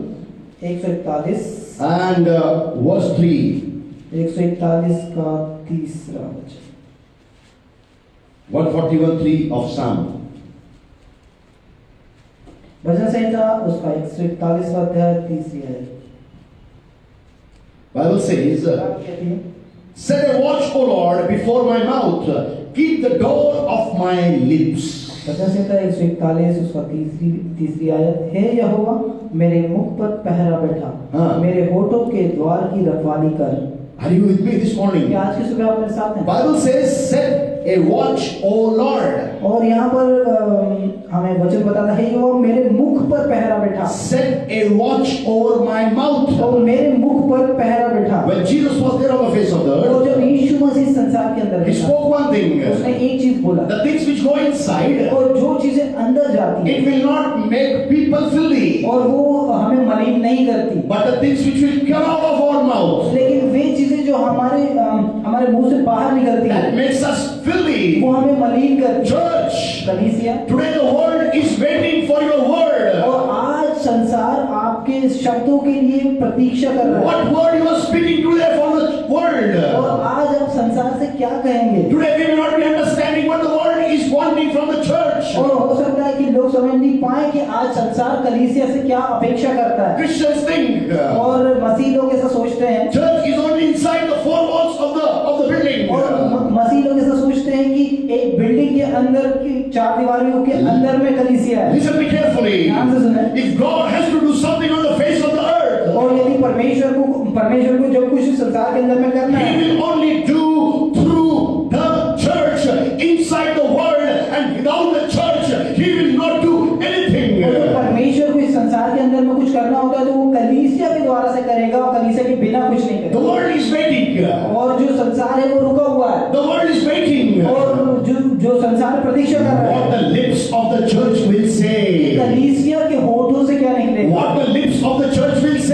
141 and verse 3. 141 का तीसरा वचन। 141:3 of Psalm. भजन संहिता उसका 141 अध्याय तीसरी है। Bible says, कहती है, set a watch, O Lord, before my mouth, keep the door of my lips. भजन संहिता 141 उसका तीसरी आयत। हे यहोवा मेरे मुख पर पहरा बैठा, हाँ। मेरे होठों के द्वार की रखवाली कर। Are you with me this morning? क्या आज की सुबह आप मेरे साथ हैं? Bible says, set a watch, O Lord. और यहाँ पर हमें वचन बताता है वो मेरे मुख पर पहरा बैठा। Set a watch over my mouth. और मेरे मुख पर पहरा बैठा। When Jesus was there on the face of the और earth, जब यीशु मसीह संसार के अंदर he था, spoke one thing. उसने एक चीज बोला, The things which go inside, और जो चीजें अंदर जाती it हैं will not make people filthy. और वो हमें मलिन नहीं करती, But the things which will come out of our mouth, लेकिन वे चीजें जो हमारे मुंह से बाहर निकलती that हैं makes us filthy. वो हमें मलिन करती है। Church, कलीसिया, today the world is waiting for your word. और आज संसार आपके शब्दों के लिए प्रतीक्षा कर रहा है। What word you are speaking today for the world? और आज आप संसार से क्या कहेंगे? Today we may not be understanding what the world is wanting from the church. और हो सकता है कि लोग समझ नहीं पाए कि आज संसार कलीसिया से क्या अपेक्षा करता है। Christians think और मसीह लोग ऐसा सोचते हैं, church is only inside the four walls of the building. और मसीह लोग ऐसा सोचते हैं कि एक बिल्डिंग के अंदर की चार दीवारों के अंदर में कलीसिया है। Listen me carefully. ध्यान से सुने। If God has to do something on the face of the earth, और यदि परमेश्वर को जब कुछ संसार के अंदर में करना He है, will only do through the church inside the world, and without the church, He will not do anything. और जब परमेश्वर को इस संसार के अंदर में कुछ करना होता है तो वो कलीसिया के द्वारा से करेगा और कलीसिया के बिना कुछ नहीं The करेगा। world is waiting. और जो संसार है वो रुका हुआ है, The world is waiting. और जो संसार प्रतीक्षा कर रहा What है, the lips of the church will say. कलीसिया के होठों से क्या निकलेगा, What the lips of the church will और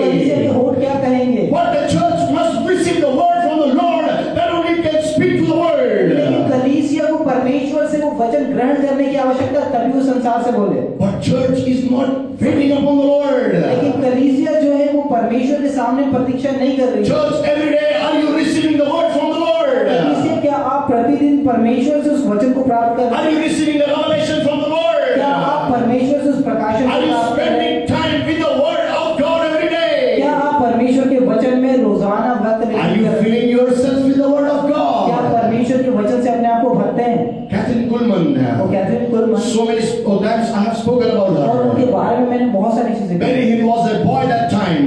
कलीसिया say. के होठ क्या कहेंगे। What the church must receive the word from the Lord, that only can speak to the लेकिन world. कलीसिया को परमेश्वर से वो वचन ग्रहण करने की आवश्यकता है, तभी वो संसार से बोले। But church is not waiting upon the Lord. लेकिन कलीसिया जो है वो परमेश्वर के सामने प्रतीक्षा नहीं कर रही है। Church, every day are you receiving the word from the Lord? कलीसिया, क्या आप प्रतिदिन परमेश्वर से उस वचन को प्राप्त कर रहे Are हैं? you receiving the revelation from the क्या आप Lord? परमेश्वर से उस प्रकाशन Are को you प्राप्त कर रहे हैं? spending time with the word of God every day? क्या आप परमेश्वर के वचन में रोजाना वक्त Are व्यतीत you कर रहे हैं? filling yourself with the word of क्या God? परमेश्वर के वचन से अपने आप को भरते हैं? Catherine Kuhlman, वो Catherine Kuhlman, so many times I have spoken about और उनके her. बारे में मैंने बहुत सारी चीजें Benny कही। Hinn was a boy that time.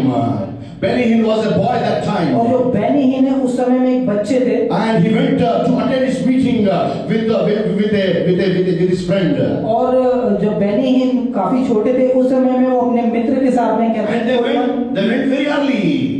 Benny Hinn was a boy that time. और जो बेनी हिन है उस समय में एक बच्चे थे, And he went to attend his meeting with his friend. और जब बेनी हिन काफी छोटे थे उस समय में वो अपने मित्र के साथ में And Catherine Kuhlman, they went very early.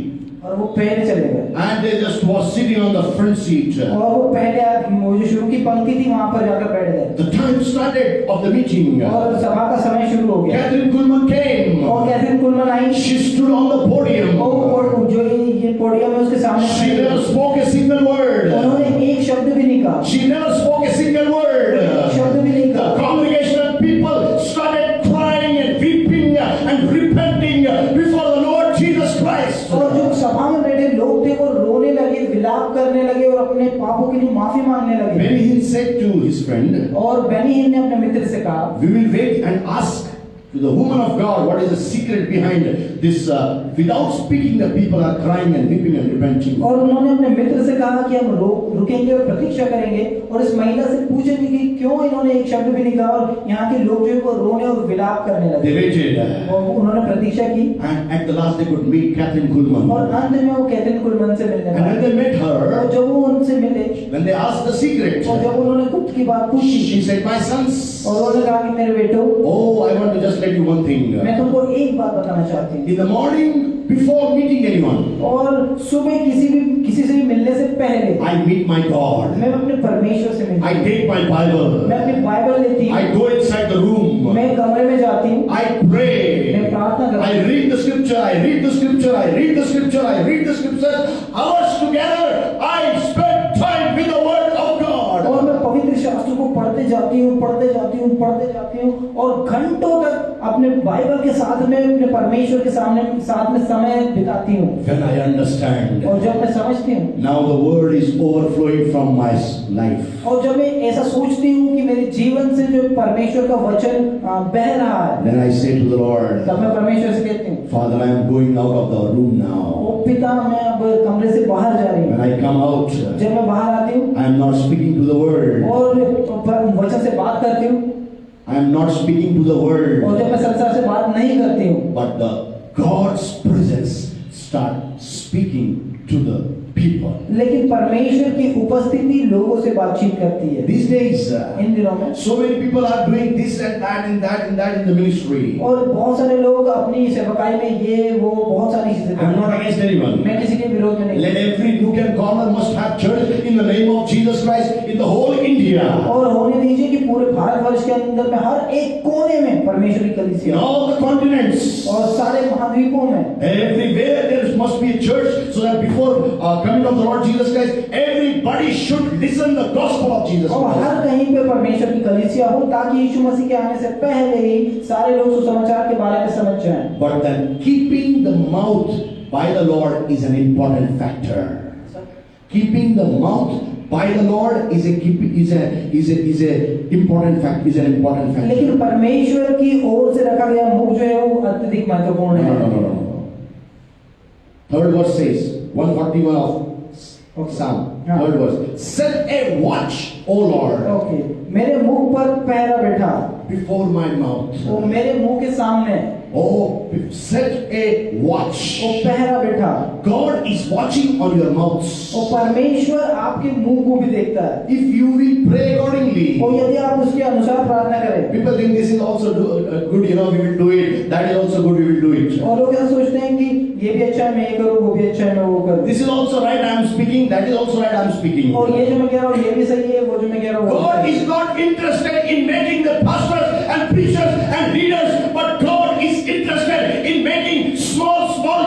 और वो पहले चले गए, And they just was sitting on the front seat. और वो पहले वो जो शुरू की पंक्ति थी वहां पर जाकर बैठ गए, The time started of the meeting. और सभा का समय शुरू हो गया, Catherine Kuhlman came. और कैथरीन कुलमन आई, She stood on the podium. और जो ये पोडियम है उसके सामने She खड़ी never हुई। spoke a single word. उन्होंने एक शब्द भी नहीं कहा, She never spoke a single word. एक शब्द भी नहीं The कहा। congregational people started crying and weeping and repenting before the Lord Jesus Christ. और जो सभा में बैठे लोग थे वो रोने लगे, विलाप करने लगे और अपने पापों के लिए माफी मांगने लगे। When he said to his friend, और बेनी हिन ने अपने मित्र से कहा, we will wait and ask to the woman of God what is the secret behind without speaking, the people are crying and weeping and repenting. और उन्होंने अपने मित्र से कहा कि हम रुकेंगे और प्रतीक्षा करेंगे, और इस महिला से पूछेंगे कि क्यों इन्होंने एक शब्द भी नहीं कहा, और यहाँ के लोग जो है वो रोने और विलाप करने They लगे waited, और उन्होंने प्रतीक्षा की, and at the last they could meet Catherine Kuhlman. और अंत में वो कैथरीन कुलमन से मिलने And when लगे। they met और her, जब वो उनसे मिले when they asked the secret, और जब उन्होंने गुप्त की बात पूछी, she said, "My sons, और उन्होंने कहा कि मेरे बेटो, oh, I want to just let you one thing. मैं तुमको एक बात बताना चाहती हूँ, In the morning, before meeting anyone, और सुबह किसी से भी मिलने से पहले I meet my God. मैं अपने परमेश्वर से मिलती I हूँ, take my Bible. मैं अपनी बाइबल लेती I हूँ, go inside the room. मैं कमरे में जाती हूँ, I pray. मैं प्रार्थना करती I हूँ, read the scripture. I read the scripture. I read the scripture. I read the scripture. Hours together, I spend time with the word of God. और मैं पवित्र शास्त्र को पढ़ते जाती हूँ, पढ़ते जाती हूँ, पढ़ते जाती हूँ, और घंटों तक अपने बाइबल के साथ में अपने परमेश्वर के साथ में समय बिताती हूँ। When I understand, और जब मैं समझती हूँ, now the word is overflowing from my life. और जब मैं ऐसा सोचती हूँ कि मेरे जीवन से जो परमेश्वर का वचन बह रहा है, Then I say to the Lord, तब मैं परमेश्वर से कहती हूँ, Father, I am going out of the room now. ओ पिता, मैं अब कमरे से बाहर जा रही When हूँ। I come out, जब मैं बाहर आती हूँ I am not speaking to the word. और वचन से बात करती हूँ, I am not speaking to the और world. जब मैं संसार से बात नहीं करती हूँ, But the God's presence start speaking to the people. लेकिन परमेश्वर की उपस्थिति लोगों से बातचीत करती है। These days, इन दिनों में so many people are doing this and that and that and that in the ministry. और बहुत सारे लोग अपनी सेवकाई में ये वो बहुत सारी चीजें I am करते not हैं। against anyone. मैं किसी के विरोध में नहीं Let every nook and corner must have church in the name of Jesus Christ in the whole India. और होने दीजिए कि पूरे भारतवर्ष के अंदर में हर एक कोने में परमेश्वर की In कलीसिया, all the continents. और सारे महाद्वीपों में Everywhere there must be a church so that before coming of the Lord Jesus Christ, everybody should listen the gospel of Jesus और Christ. हर कहीं पे परमेश्वर की कलीसिया हो, ताकि यीशु मसीह के आने से पहले ही सारे लोग सुसमाचार के बारे में समझ जाएं। But then keeping the mouth by the Lord is an important factor. Keeping the mouth by the Lord is an important factor. लेकिन परमेश्वर की ओर से रखा गया मुख जो है वो अत्यधिक महत्वपूर्ण है। No. Third verse says, 141 of Psalm. हाँ। Third verse. Set a watch, O Lord, okay, मेरे मुख पर पहरा बैठा, before my mouth. वो मेरे मुंह के सामने, Oh, set a watch. वो पहरा बैठा। God is watching on your mouths. और परमेश्वर आपके मुंह को भी देखता है, If you will pray accordingly, और यदि आप उसके अनुसार प्रार्थना करें। people think this is also good, we will do it. That is also good, we will do it. और लोग ऐसा सोचते हैं कि ये भी अच्छा है मैं ये करूँ, वो भी अच्छा है मैं वो करूँ, This is also right, I am speaking. That is also right, I am speaking. और ये जो मैं कह रहा हूँ ये भी सही है, वो जो मैं कह रहा हूँ वो भी God सही है। is not interested in making the pastors and preachers and leaders, but God is interested in making small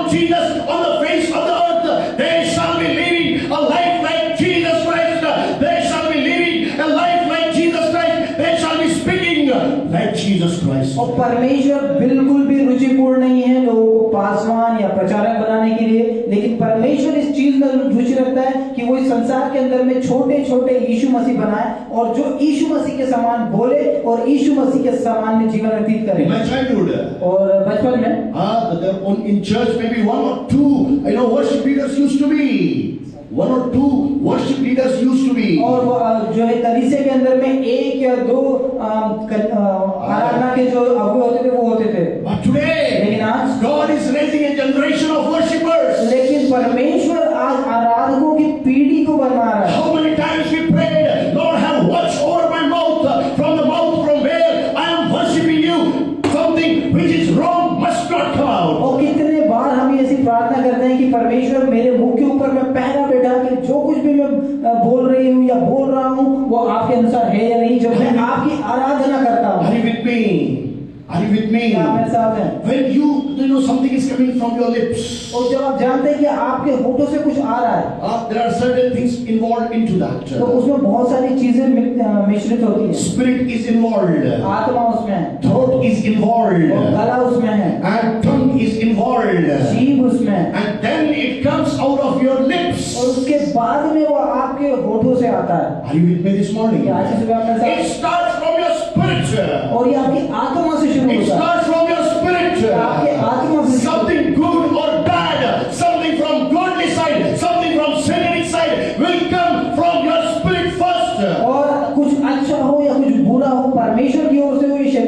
Jesus on the face of the earth. They shall be living a life like Jesus Christ. They shall be living a life like Jesus Christ. They shall be speaking like Jesus Christ. और परमेश्वर बिल्कुल भी रुचिपूर्ण नहीं है लोगों को पासवान या प्रचारक बनाने के लिए, लेकिन परमेश्वर इस चीज में रुचि रखता है कि वो इस संसार के अंदर में छोटे छोटे यीशु मसीह बनाए, और जो यीशु मसीह के समान बोले और यीशु मसीह के समान में जीवन व्यतीत करे। In my childhood, और बचपन में in church maybe one or two, worship leaders used to be. One or two worship leaders used to be. और वो जो है कलीसिया के अंदर में एक या दो आराधना के जो अगुवे होते थे वो होते थे। But today, लेकिन आज God is raising a generation of worshippers. लेकिन परमेश्वर आज आराधकों की पीढ़ी को बना रहा है। How many times we prayed, Lord, have watch over my mouth, from where I am worshiping you. Something which is wrong must not come out. और कितने बार हम ऐसी प्रार्थना करते हैं कि परमेश्वर मेरे मुंह के ऊपर मैं पहरा बैठा कि जो कुछ भी मैं बोल रही हूँ या बोल रहा हूँ वो आपके अनुसार है या नहीं, जब मैं आपकी आराधना करता हूँ। Are you with me? Are you with me? क्या आप मेरे साथ हैं? When you something is coming from your lips, और जब आप जानते हैं कि आपके होठों से कुछ आ रहा है, there are certain things involved into that. तो उसमें बहुत सारी चीजें मिश्रित होती हैं। Spirit is involved. आत्मा उसमें है, Throat is involved. और गला उसमें है, And tongue is involved. जीभ उसमें है, And then it comes out of your lips. और उसके बाद में वो आपके होठों से आता है। Are you with me this morning? क्या आज सुबह आप मेरे It साथ? starts from your spirit. और ये आपकी आत्मा से शुरू It होता है, starts from your spirit. आपके आत्मा से शुरू होता है। Something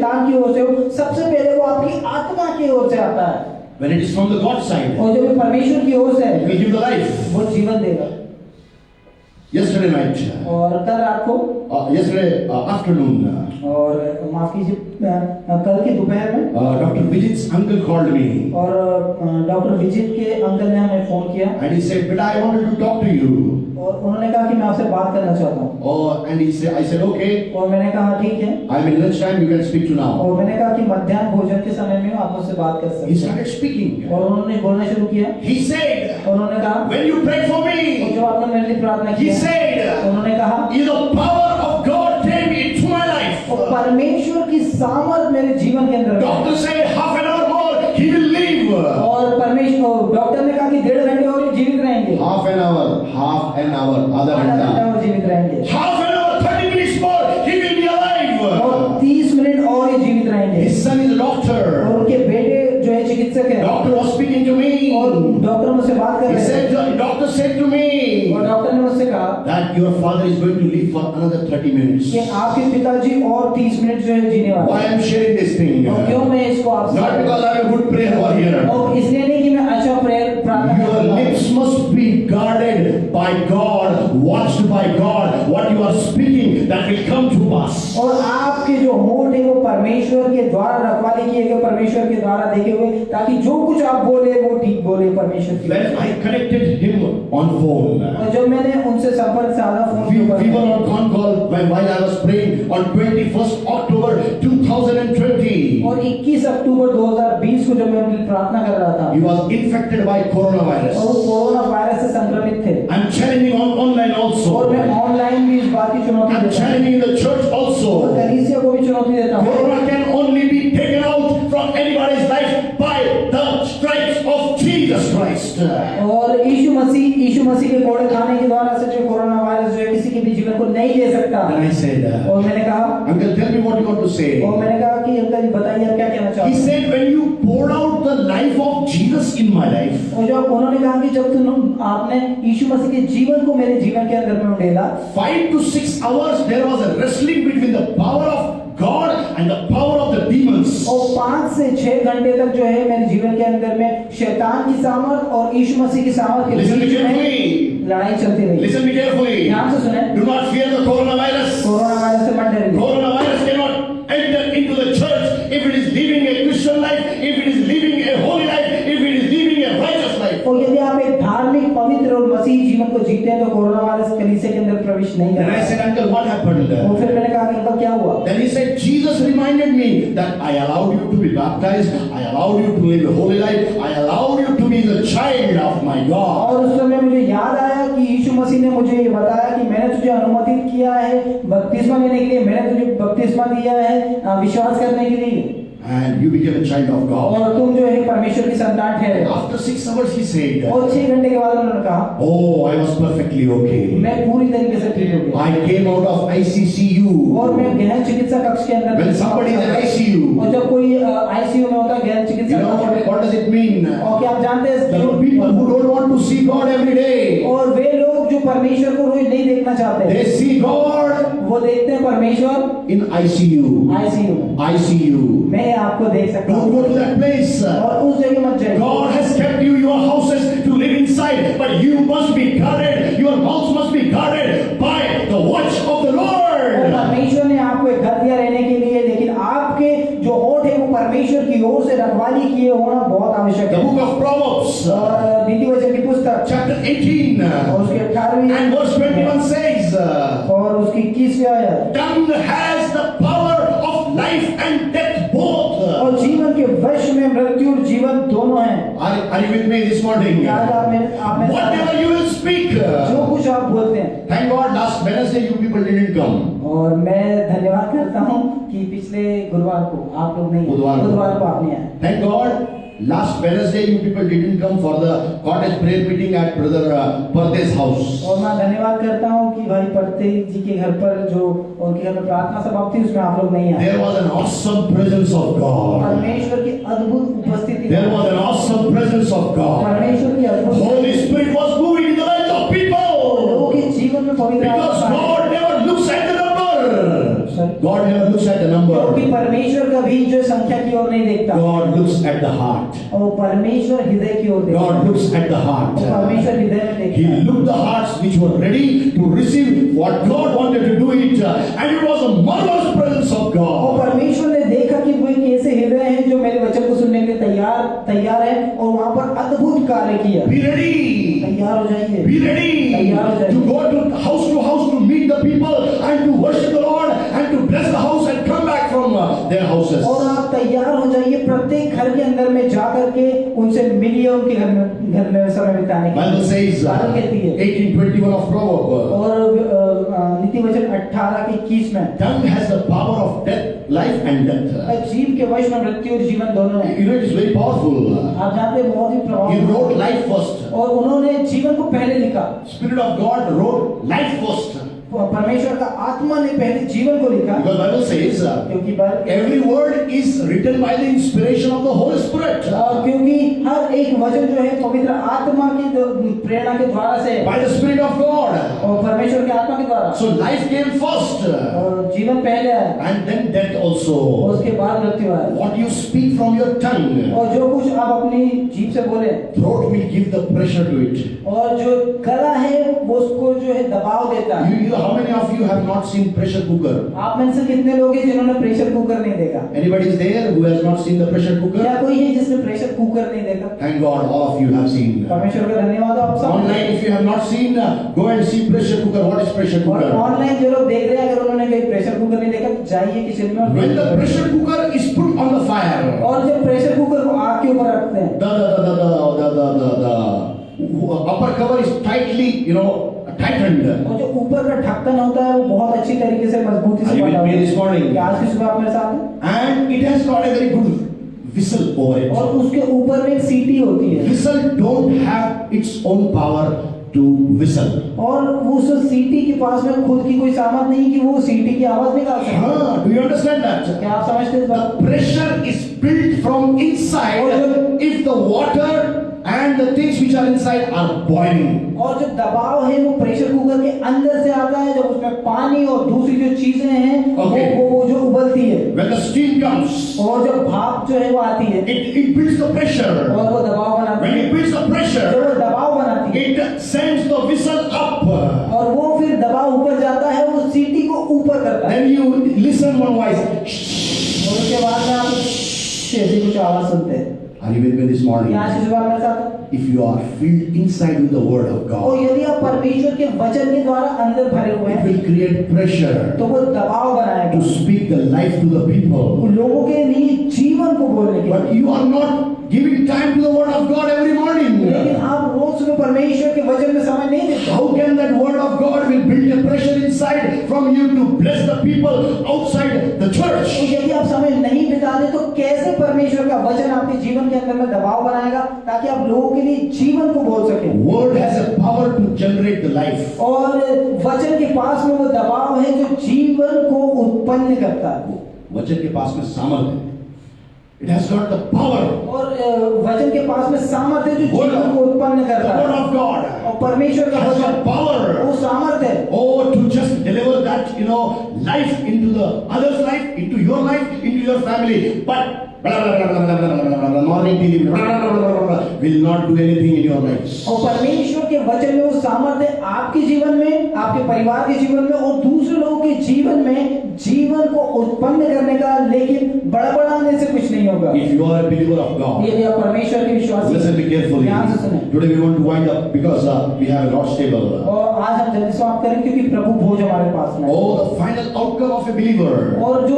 शैतान की ओर से हो, सबसे पहले वो आपकी आत्मा की ओर से आता है। When it is from the God side, और जब ये परमेश्वर की ओर से it है, will give the life. वो जीवन देगा। Yesterday night, और कल रात को yesterday afternoon, और माफ कीजिए कल की दोपहर में Dr. Vijit's uncle called me और डॉक्टर विजित के अंकल ने हमें फोन किया and he said, "But I wanted to talk to you." और उन्होंने कहा कि मैं आपसे बात करना चाहता हूँ। And I said, "Okay, और मैंने कहा ठीक है। I'm in lunch time. You can speak to now." और मैंने कहा कि मध्याह्न भोजन के समय में आप मुझसे बात कर He सकते हैं। started speaking. और उन्होंने बोलना शुरू किया। He said, और उन्होंने कहा "When you prayed for और me," जो आपने मेरे लिए प्रार्थना की he है, said, उन्होंने कहा "the power of God came into my life." और परमेश्वर की सामर्थ मेरे जीवन के अंदर है। Doctor said, "Half an hour more, he will live." और परमेश्वर डॉक्टर ने कहा कि 1.5 घंटे और ये जीवित रहेंगे। Half an hour, आधा आधा घंटा घंटा. और जीवित रहेंगे। Half an hour, 30 minutes more, he will be alive. और 30 मिनट और ये जीवित रहेंगे। His son is a doctor. और उनके बेटे जो है चिकित्सक है। Doctor was speaking to me. और डॉक्टर मुझसे बात कर He रहे said, थे। doctor said to me और डॉक्टर ने मुझसे कहा that your father is going to live for another 30 minutes. कि आपके पिताजी और 30 मिनट जो है जीने वाले Why हैं। I am sharing this thing? और क्यों मैं इसको आपसे Not because I am a good prayer warrior. और इसलिए नहीं कि मैं अच्छा प्रेयर प्रार्थना Your करता हूं। lips must be guarded by God, watched by God. What you are speaking, that will come to pass. और आपके जो होंठ है वो परमेश्वर के द्वारा रखवाली किए गए, परमेश्वर के द्वारा देखे हुए, ताकि जो कुछ आप बोले वो ठीक बोले परमेश्वर की। When I connected him on phone, और जब मैंने उनसे संपर्क साधा फोन के we ऊपर were on con call while I was praying on 21st October 2020. और 21 अक्टूबर 2020 को जब मैं उनकी प्रार्थना कर रहा था He was infected by और coronavirus. वो कोरोना वायरस से संक्रमित थे। I'm challenging on online और also. मैं ऑनलाइन भी इस बात की चुनौती I'm देता हूं challenging the church और also. कलीसिया को भी चुनौती देता हूं। Corona can only be taken out from anybody's life by the stripes of Jesus Christ. और यीशु मसीह के कोड़े खाने के द्वारा से जो कोरोना वायरस जो है किसी के भी जीवन को नहीं ले सकता। Then I said, और मैंने कहा Uncle, tell me what you want to say. और मैंने कहा कि अंकल जी बताइए आप क्या कहना He चाहते हैं। said, when you poured out the life of Jesus in my life, और जब उन्होंने कहा कि जब आपने यीशु मसीह के जीवन को मेरे जीवन के अंदर में उड़ेला 5 to 6 hours there was a wrestling between the power of God and the power of the demons. और 5 से 6 घंटे तक जो है मेरे जीवन के अंदर में शैतान की सामर्थ और यीशु मसीह की सामर्थ के Listen बीच में carefully. लड़ाई चलती रही। Listen me carefully. ध्यान से सुने। Do not fear the coronavirus. Corona virus से मत डरिए। Coronavirus cannot enter into the church if it is living a Christian life, if it is living a holy life, if it is living a righteous life. और यदि आप एक धार्मिक पवित्र और मसीही जीवन को जीते हैं तो कोरोना वायरस कलीसिया के अंदर प्रवेश नहीं Then I करता। said, Uncle, what happened? और फिर मैंने कहा कि अंकल क्या हुआ? Then he said, Jesus reminded me that I allowed you to be baptized, I allowed you to live a holy life, I allowed you to be the child of my God. और उस समय मुझे याद आया कि यीशु मसीह ने मुझे ये बताया कि मैंने तुझे अनुमति किया है बपतिस्मा लेने के लिए, मैंने तुझे बपतिस्मा दिया है विश्वास करने के लिए And you became a child of God. और तुम जो है परमेश्वर की संतान ठहरे। After 6 hours he said, और 6 घंटे के बाद उन्होंने कहा oh, I was perfectly okay. मैं पूरी तरीके से ठीक हो गया I came out of ICCU. और मैं गहन चिकित्सा कक्ष के अंदर When somebody is in ICU, और जब कोई आईसीयू में होता है गहन you चिकित्सा know कक्ष what does it mean? और क्या आप जानते हैं The people who don't want to see God every day, और वे लोग जो परमेश्वर को रोज नहीं देखना चाहते they see God वो देखते हैं परमेश्वर in ICU. आईसीयू में। ICU. मैं आपको देख सकता Don't हूँ go to that place. और उस जगह मत जाइए। God has kept you your houses to live inside, but you must be guarded. Your mouth must be guarded by the watch of the और Lord. परमेश्वर ने आपको एक घर दिया रहने के लिए, लेकिन आपके जो होठ है वो परमेश्वर की ओर से रखवाली किए होना बहुत आवश्यक The है। book of Proverbs, और नीतिवचन की पुस्तक chapter 18 और उसके 18वीं and verse 21 says, और उसकी 21वीं आयत tongue has the power of life and death both. और जीवन के वश में मृत्यु और जीवन दोनों हैं। Are you with me this morning? आज आप में Whatever you will speak. जो कुछ आप बोलते हैं। Thank God last Wednesday you people didn't come. और मैं धन्यवाद करता हूँ कि पिछले गुरुवार को आप लोग नहीं बुधवार को आप नहीं आए। Thank God last Wednesday you people didn't come for the cottage prayer meeting at brother Parde's house. और मैं धन्यवाद करता हूँ कि भाई पड़ते जी के घर पर जो उनके घर में प्रार्थना सभा थी उसमें आप लोग नहीं आए। There was an awesome presence of God. परमेश्वर की अद्भुत उपस्थिति। There was an awesome presence of God. परमेश्वर की अद्भुत। Holy Spirit was moving in the lives of people. लोगों के जीवन में पवित्र Because आत्मा। God never looks at the number. God never looks at the number. क्योंकि परमेश्वर कभी जो संख्या की ओर नहीं देखता, God looks at the heart. और परमेश्वर हृदय की ओर देखता God है। looks at the heart. और परमेश्वर हृदय में He देखता है। looked the hearts which were ready to receive what God wanted to do it, and it was a marvelous presence of और God. परमेश्वर ने देखा कि वो एक ऐसे हृदय हैं जो मेरे वचन को सुनने के लिए तैयार है, और वहां पर अद्भुत कार्य किया। Be ready. तैयार हो जाइए, Be ready to go to house to meet the people and to worship the Lord and to bless the house and come back from their houses. और आप तैयार हो जाइए प्रत्येक घर के अंदर में जा करके उनसे मिलिए, उनके घर में समय बिताने के Bible says बाइबल कहती है 18:21 of Proverbs. और नीति वचन 18:21 में, Tongue has the power of death, life and death. जीव के वश में मृत्यु और जीवन दोनों है। You know, it is very powerful. आप जानते हैं बहुत ही He प्रभावशाली wrote life first. और उन्होंने जीवन को पहले लिखा। Spirit of God wrote life first. परमेश्वर का आत्मा ने पहले जीवन को लिखा, Because Bible says क्योंकि every word is written by the inspiration of the Holy Spirit. क्योंकि हर एक वचन जो है पवित्र आत्मा की प्रेरणा के द्वारा से, By the Spirit of God. और परमेश्वर के आत्मा के द्वारा। So life came first. और जीवन पहले आया, And then death also. और उसके बाद मृत्यु आया। What you speak from your tongue, और जो कुछ आप अपनी जीभ से बोले, throat will give the pressure to it. और जो गला है वो उसको जो है दबाव देता है। How many of you have not seen pressure cooker? आप में से कितने लोग हैं जिन्होंने प्रेशर कुकर नहीं देखा? Anybody is there who has not seen the pressure क्या cooker? कोई है जिसने प्रेशर कुकर नहीं देखा? Thank God, all of you have seen. परमेश्वर का धन्यवाद हो आप सब। Online, if you have not seen, go and see pressure cooker. What is pressure और cooker? ऑनलाइन जो लोग देख रहे हैं, अगर उन्होंने कहीं प्रेशर कुकर नहीं देखा तो जाइए किचन में और When the देखिए। pressure cooker is put on the fire, और जब प्रेशर कुकर को आग के ऊपर रखते हैं, the upper cover is tightly, tightened. और जो ऊपर का ढक्कन होता है वो बहुत अच्छी तरीके से मजबूती से Are you बंधा with me हुआ this morning? है। आज की सुबह आप मेरे साथ हैं? And it has got a very good whistle over it. और उसके ऊपर में एक सीटी होती है, Whistle don't have its own power to whistle. और उस सीटी के पास में खुद की कोई सामर्थ नहीं कि वो सीटी की आवाज निकाल सके। Do you understand that? क्या आप समझते हैं इस बात? The pressure is built from inside if the water and the things which are inside are boiling. और जो दबाव है वो प्रेशर कुकर के अंदर से आता है, जब उसमें पानी और दूसरी जो चीजें हैं Okay. वो जो उबलती है, When the steam comes, और जब भाप जो है वो आती है it builds the pressure. और वो दबाव बनाती When है, it builds the जब pressure, वो दबाव बनाती है it sends the whistle up. और वो फिर दबाव ऊपर जाता है, वो सीटी को ऊपर करता है, Then you listen one voice. और उसके बाद में आप ऐसी कुछ आवाज सुनते हैं। Are you with me this morning? आज की सुबह मेरे साथ, If you are filled inside with the word of और God, यदि आप परमेश्वर के वचन के द्वारा अंदर भरे हुए it हैं will create pressure तो वो दबाव बनाएगा to speak the life to the people. उन लोगों के लिए जीवन को बोलने के लिए। But you are not giving time to the word of God every morning. लेकिन आप रोज सुबह परमेश्वर के वचन में समय नहीं देते। How can that word of God will build a pressure inside from you to bless the people outside the तो church? यदि आप समय नहीं बिताते तो कैसे परमेश्वर का वचन आपके जीवन के अंदर में दबाव बनाएगा ताकि आप लोगों के लिए जीवन को बोल सकें। Word has a power to generate the life. और वचन के पास में वो दबाव है जो जीवन को उत्पन्न करता है। वचन के पास में सामर्थ है. It has got the power. और वचन के पास में सामर्थ है जो जीवन को उत्पन्न The करता word है। of God और परमेश्वर का has वचन got power. वो सामर्थ है Oh, to just deliver that, life into the other's life, into your life, into your family. But morning TV will not do anything in your lives. और परमेश्वर के वचन में वो सामर्थ्य है आपके जीवन में, आपके परिवार के जीवन में और दूसरे लोगों के जीवन में जीवन को उत्पन्न करने का, लेकिन बड़बड़ाने से कुछ नहीं होगा। If you are a believer of God, यदि आप परमेश्वर के विश्वासी listen me carefully. ध्यान से सुने। Today we want to wind up because we have a Lord's table. और आज हम जल्दी समाप्त करें क्योंकि प्रभु भोज हमारे पास में है। Oh, the final outcome of a believer. और जो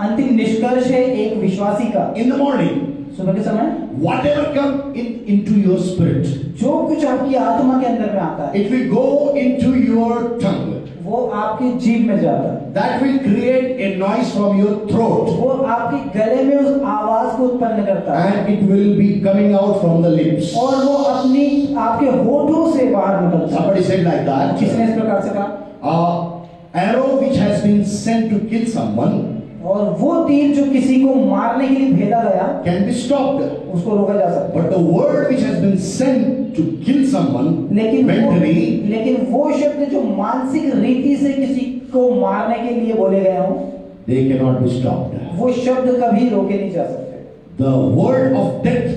अंतिम निष्कर्ष है एक विश्वासी का, In the morning, सुबह के समय whatever come into your spirit, जो कुछ आपकी आत्मा के अंदर में आता है it will go into your tongue. वो आपके जीभ में जाता है, That will create a noise from your throat. वो आपके गले में उस आवाज को उत्पन्न करता है And it will be coming out from the lips. और वो आपके होठों से बाहर निकलता है। Somebody said like that. किसने इस प्रकार से कहा? Arrow which has been sent to kill someone और वो तीर जो किसी को मारने के लिए भेजा गया can be stopped. उसको रोका जा सकता है, But the word which has been sent to kill someone mentally लेकिन वो शब्द जो मानसिक रीति से किसी को मारने के लिए बोले गए हों, they cannot be stopped. वो शब्द कभी रोके नहीं जा सकते। The word of death,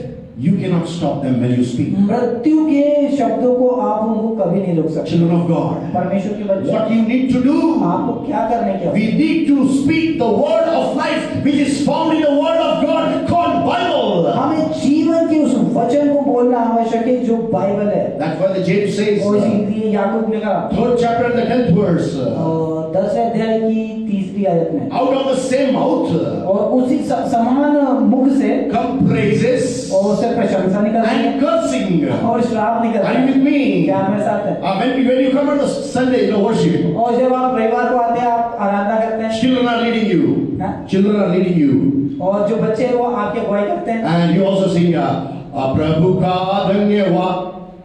you cannot stop them when you speak. मृत्यु के शब्दों को आप उनको कभी नहीं रोक सकते। Children of God, परमेश्वर के बच्चे, what you need to do, आपको क्या करने की we need to speak the word of life which is found in the word of God called Bible. हमें जीवन के उस वचन को बोलना आवश्यक है जो बाइबल है। That's why the James says, और इसीलिए याकूब ने कहा 3rd chapter and the 10th verse, 10 अध्याय की 3री आयत में, out of the same mouth और उसी समान मुख से come praises और उससे प्रशंसा निकलती है and cursing. और श्राप निकलता Are you है। with me? क्या मेरे साथ है? When you come on the Sunday, worship, और जब आप रविवार को आते हैं, आप आराधना करते हैं, children are leading you. हाँ? Children are leading you. और जो बच्चे हैं वो आपके अगुवाई करते हैं, And you also sing, प्रभु का धन्यवाद.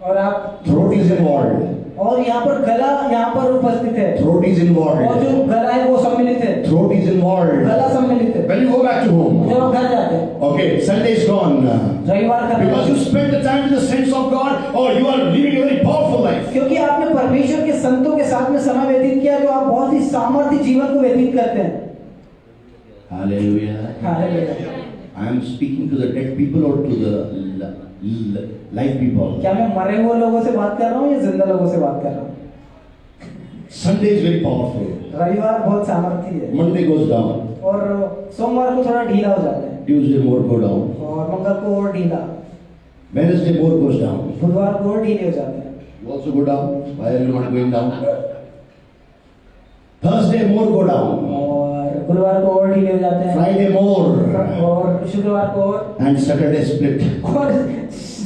और आप Throat is involved. और यहाँ पर गला यहाँ पर उपस्थित है, Throat is और involved. जो गला है वो सम्मिलित है, Throat is involved. गला सम्मिलित है। When you go back to home, जब आप घर जाते हैं, okay, Sunday is gone. रविवार का Because you spend the time with the saints of God, or you are living a very powerful life. क्योंकि आपने परमेश्वर के संतों के साथ में समय व्यतीत किया, तो आप बहुत ही सामर्थ्य जीवन को व्यतीत करते हैं। Hallelujah. Hallelujah. I am speaking to the dead people or to the live people. क्या मैं मरे हुए लोगों से बात कर रहा हूँ या जिंदा लोगों से बात कर रहा हूँ? Sunday is very powerful. रविवार बहुत सामर्थ्य है, Monday goes down. और सोमवार को थोड़ा ढीला हो जाता है, Tuesday more go down. और मंगल को और ढीला, Wednesday more goes down. बुधवार को और ढीले हो जाते हैं, You also go down. Why are you not going down? Thursday more go down. और गुरुवार को और ढीले हो जाते हैं, Friday more. और शुक्रवार को और And Saturday split.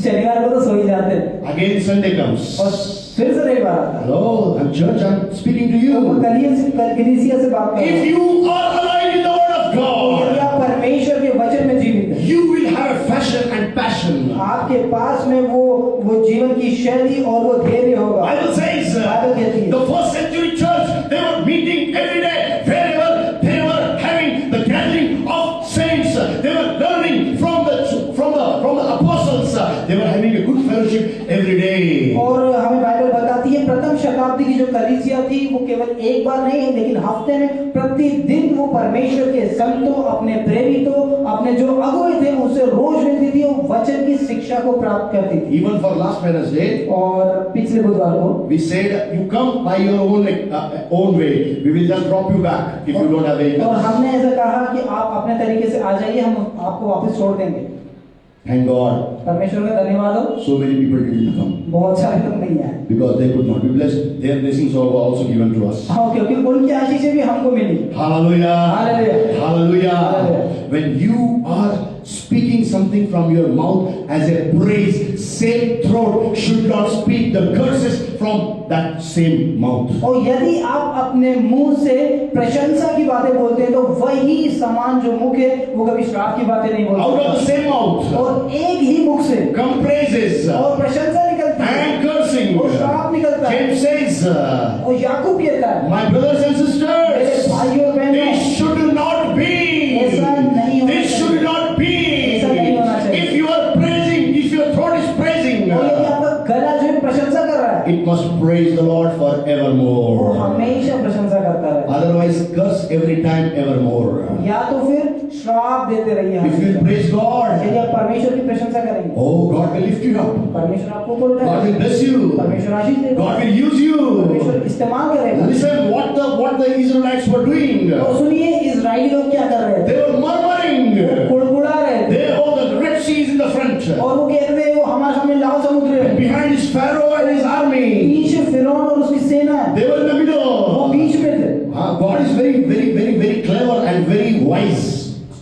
शनिवार को तो सो ही जाते हैं, Again Sunday comes. और फिर से रविवार आता है। Hello, I'm church. I'm speaking to तो you. कलीसिया से बात कर रहा If हूँ। you are alive in the Word of यदि God, आप परमेश्वर के वचन में जीवित हैं, you will have a fashion and passion. आपके पास में वो जीवन की शैली और वो धैर्य होगा। Bible says Bible कहती है, the first century church, they were meeting every day wherever they were having the gathering of saints. They were learning from the apostles. They were having a good fellowship every day. और हमें बाइबल बताती है प्रथम शताब्दी की जो कलीसिया थी वो केवल एक बार नहीं, लेकिन हफ्ते में प्रतिदिन वो परमेश्वर के संतों, अपने प्रेरितों, अपने जो अगुवे थे उनसे रोज मिलती थी, वो वचन की शिक्षा को प्राप्त करती थी। Even for last Wednesday, और पिछले बुधवार को we said you come by your own way. We will just drop you back if you don't have और vehicles. हमने ऐसा कहा कि आप अपने तरीके से आ जाइए, हम आपको वापस छोड़ देंगे। Thank God, परमेश्वर का धन्यवाद हो, so many people didn't come बहुत सारे लोग नहीं आए। because they could not be blessed. Their blessings were also given to us. हाँ, क्योंकि उनकी आशीषें भी हमको मिली। Hallelujah. Hallelujah. Hallelujah. Hallelujah. When you are speaking something from your mouth as a praise, same throat should not speak the curses from that same mouth. और यदि आप अपने मुंह से प्रशंसा की बातें बोलते हैं, तो वही समान जो मुख है वो कभी श्राप की बातें नहीं Out of the बोलते, same mouth और एक ही मुख से come praises और प्रशंसा निकलती है and cursing. और श्राप निकलता है। James says, और याकूब कहता है, my brothers and मेरे sisters, भाइयों और बहनों, this should not be. ऐसा नहीं होना This should not be. ऐसा नहीं होना चाहिए। If you are praising, if your throat is praising, और यदि आपका गला जो है प्रशंसा कर रहा है, it must praise the Lord वो forevermore. हमेशा प्रशंसा करता रहे, Otherwise, curse every time evermore. या तो फिर श्राप देते रहिए। If you praise God, यदि आप परमेश्वर की प्रशंसा करेंगे, oh, God will lift you up. परमेश्वर आपको ऊपर God उठाएगा, will bless you. परमेश्वर आशीष देगा, God will use you. परमेश्वर इस्तेमाल करेगा। Listen, what the Israelites were doing. और सुनिए, इजरायली लोग क्या कर रहे थे? They were murmuring. कुड़कुड़ा रहे थे, The Red Sea is in the front. और वो कहते थे वो हमारे सामने लाल समुद्र है, Behind is Pharaoh and his army. पीछे फिरौन और उसकी सेना है, They were in the वो middle. बीच में थे। God is very clever and very wise.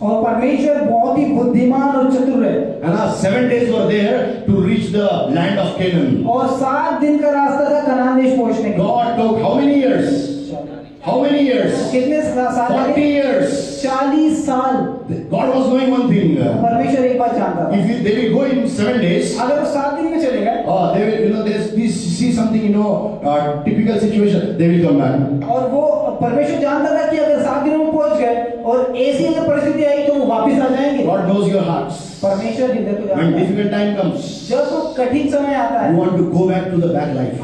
और परमेश्वर बहुत ही बुद्धिमान और चतुर है। And 7 days were there to reach the land of Canaan. और 7 दिन का रास्ता था कनान देश पहुंचने का। God took how many years? How many years? कितने साल 40 लगे? years. 40 साल। God was knowing one thing. परमेश्वर एक बात जानता था, If they will go in 7 days, अगर वो 7 दिन में चले गए they will, they see something, typical situation, they will come back. और वो परमेश्वर जानता था कि अगर 7 दिनों में पहुंच गए और ऐसी अगर परिस्थिति आई तो वो वापस आ जाएंगे। God knows your hearts. परमेश्वर हृदय को जानता When है। difficult time comes, जब वो कठिन समय आता you है, want to go back to the back life.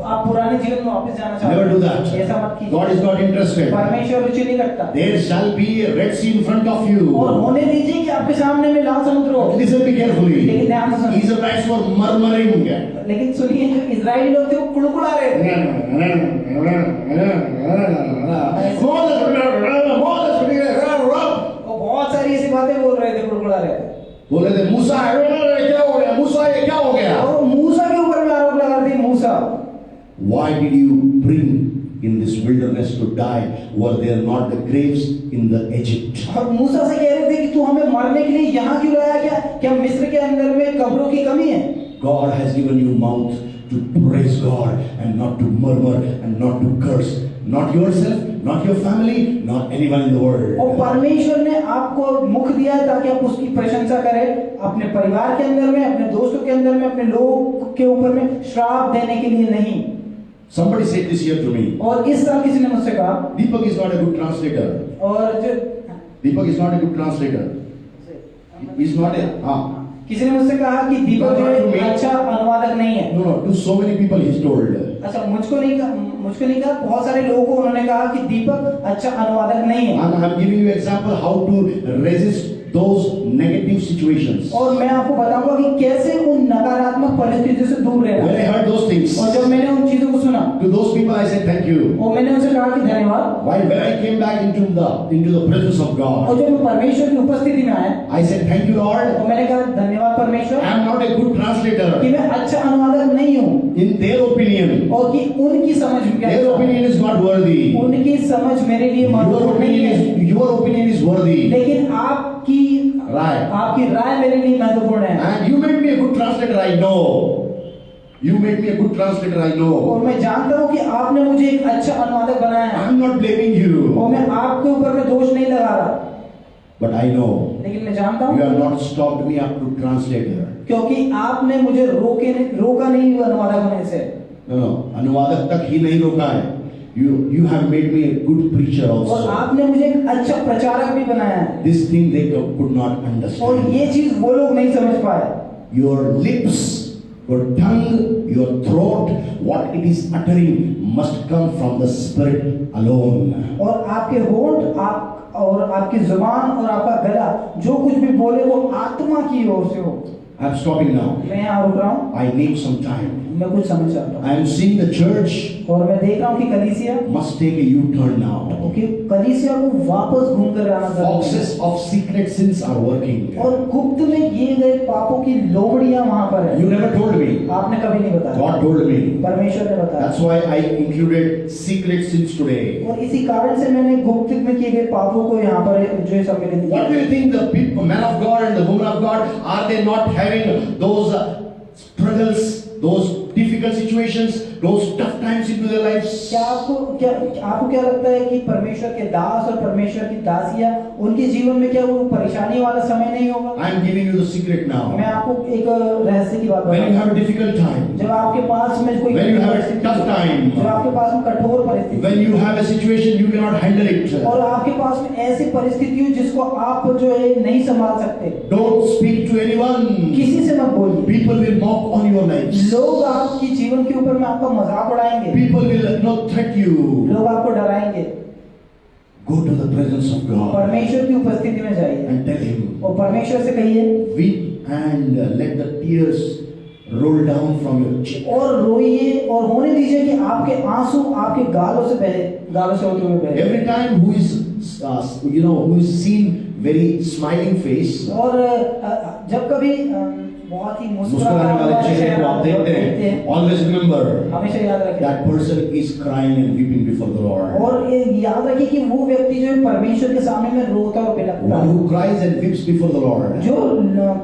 आप पुराने जीवन में वापस जाना चाहते Never do हैं, that. ऐसा मत कीजिए। God is not interested. परमेश्वर रुचि नहीं रखता। There shall be a Red Sea in front of और you. होने दीजिए कि आपके सामने में लाल समुद्र हो। Listen me carefully. लेकिन ध्यान से सुनिए। Israelites were murmuring. लेकिन सुनिए, जो इजरायली लोग थे वो कुड़कुड़ा रहे थे। वो बहुत सारी ऐसी बातें बोल रहे थे, कुड़कुड़ा रहे थे। बोले थे मूसा क्या हो गया, मूसा ये क्या हो गया? और मूसा के ऊपर में आरोप लगा रहे थे, मूसा Why did you bring in this wilderness to die? Were there not the graves in the Egypt? और मूसा से कह रहे थे कि तू हमें मारने के लिए यहाँ क्यों लाया? क्या मिस्र के अंदर में कब्रों की कमी है? God has given you mouth to praise God and not to murmur and not to curse. Not yourself, not your family, not anyone in the world. और परमेश्वर ने आपको मुख दिया है ताकि आप उसकी प्रशंसा करें, अपने परिवार के अंदर में, अपने दोस्तों के अंदर में, अपने लोग के ऊपर में श्राप देने के लिए नहीं। Somebody said this here to me. और इस साल किसी ने मुझसे कहा, Deepak is not a good translator. और जो Deepak is not a good translator. He's not a. किसी ने मुझसे कहा कि दीपक जो है अच्छा अनुवादक नहीं है। No, to so many people he's told. अच्छा, मुझको नहीं कहा, बहुत सारे लोगों को उन्होंने कहा कि दीपक अच्छा अनुवादक नहीं है। I'm giving you example how to resist those negative situations. और मैं आपको बताऊंगा कि कैसे उन नकारात्मक परिस्थितियों से दूर रहना। When I heard those things, और जब मैंने उन चीजों को सुना, to those people I said thank you. और मैंने उनसे कहा कि धन्यवाद। When I came back into the presence of और God, जब मैं परमेश्वर की उपस्थिति में आया, I said thank you Lord. और मैंने कहा धन्यवाद परमेश्वर I am not a good कि translator. मैं अच्छा अनुवादक नहीं हूँ, In their opinion, और कि उनकी समझ में क्या their opinion is not worthy. उनकी समझ मेरे लिए महत्वपूर्ण नहीं है, Your opinion is worthy. लेकिन आपकी Right. राय मेरे लिए महत्वपूर्ण है। And you made me a good translator, I know. You made me a good translator, I know. और मैं जानता हूँ कि आपने मुझे एक अच्छा अनुवादक बनाया है, I'm not blaming you. और मैं आपके ऊपर में दोष नहीं लगा रहा, But I know लेकिन मैं जानता you हूँ have not stopped me up to translator. क्योंकि आपने मुझे रोका नहीं अनुवादक होने से। No, अनुवादक तक ही नहीं रोका है. You have made me a good preacher और also. आपने मुझे एक अच्छा प्रचारक भी बनाया है, This thing they could not और understand. ये चीज वो लोग नहीं समझ पाए। Your lips, your tongue, your throat, what it is uttering must come from the Spirit alone. और आपके होंठ, आप और आपकी जुबान और आपका गला जो कुछ भी बोले वो आत्मा की ओर से हो। I'm stopping now. मैं यहाँ रुक रहा हूँ, I need some time. मैं कुछ समझ चाहता हूँ। I am seeing the church और मैं देख रहा हूँ कि कलीसिया must take a U-turn now. कि कलीसिया को वापस घूम कर आना जरूरी है। Foxes of secret sins are working. और गुप्त में किए गए पापों की लोमड़ियां वहां पर है। You never told me. आपने कभी नहीं बताया, God told me. परमेश्वर ने बताया। That's why I included secret sins today. और इसी कारण से मैंने गुप्त में किए गए पापों को यहाँ पर जो है सम्मिलित What do किया। you think the people, man of God and the woman of God, are they not having those struggles, those difficult situations, those tough times into their lives? क्या आपको क्या लगता है कि परमेश्वर के दास और परमेश्वर की दासियां उनके जीवन में क्या वो परेशानी वाला समय नहीं होगा? I am giving you the secret now. मैं आपको एक रहस्य की बात When you बताऊं। have a difficult time, जब आपके पास में कोई when you have a परिस्थिति tough हो, time, जब आपके पास में कठोर परिस्थिति when you have a situation you cannot handle it, और आपके पास में ऐसी परिस्थिति हो जिसको आप जो है नहीं संभाल सकते, don't speak to anyone. किसी से मत बोलिए। People will mock on your lives. लोग आपकी जीवन के ऊपर में आपका मजाक उड़ाएंगे, People will not threat you. लोग आपको डराएंगे। Go to the presence of God परमेश्वर की उपस्थिति में जाइए and tell Him, और परमेश्वर से कहिए weep and let the tears roll down from your cheek. और रोइए और होने दीजिए कि आपके आंसू आपके गालों से होते हुए बहे। Every time who is seen very smiling face, और जब कभी बहुत ही मुस्कुराने वाले चेहरे को आप देखते हैं, always remember हमेशा याद रखें that person is crying and weeping before the Lord. और ये याद रखिए कि वो व्यक्ति जो है परमेश्वर के सामने में रोता और बिलखता One है, who cries and weeps before the Lord, जो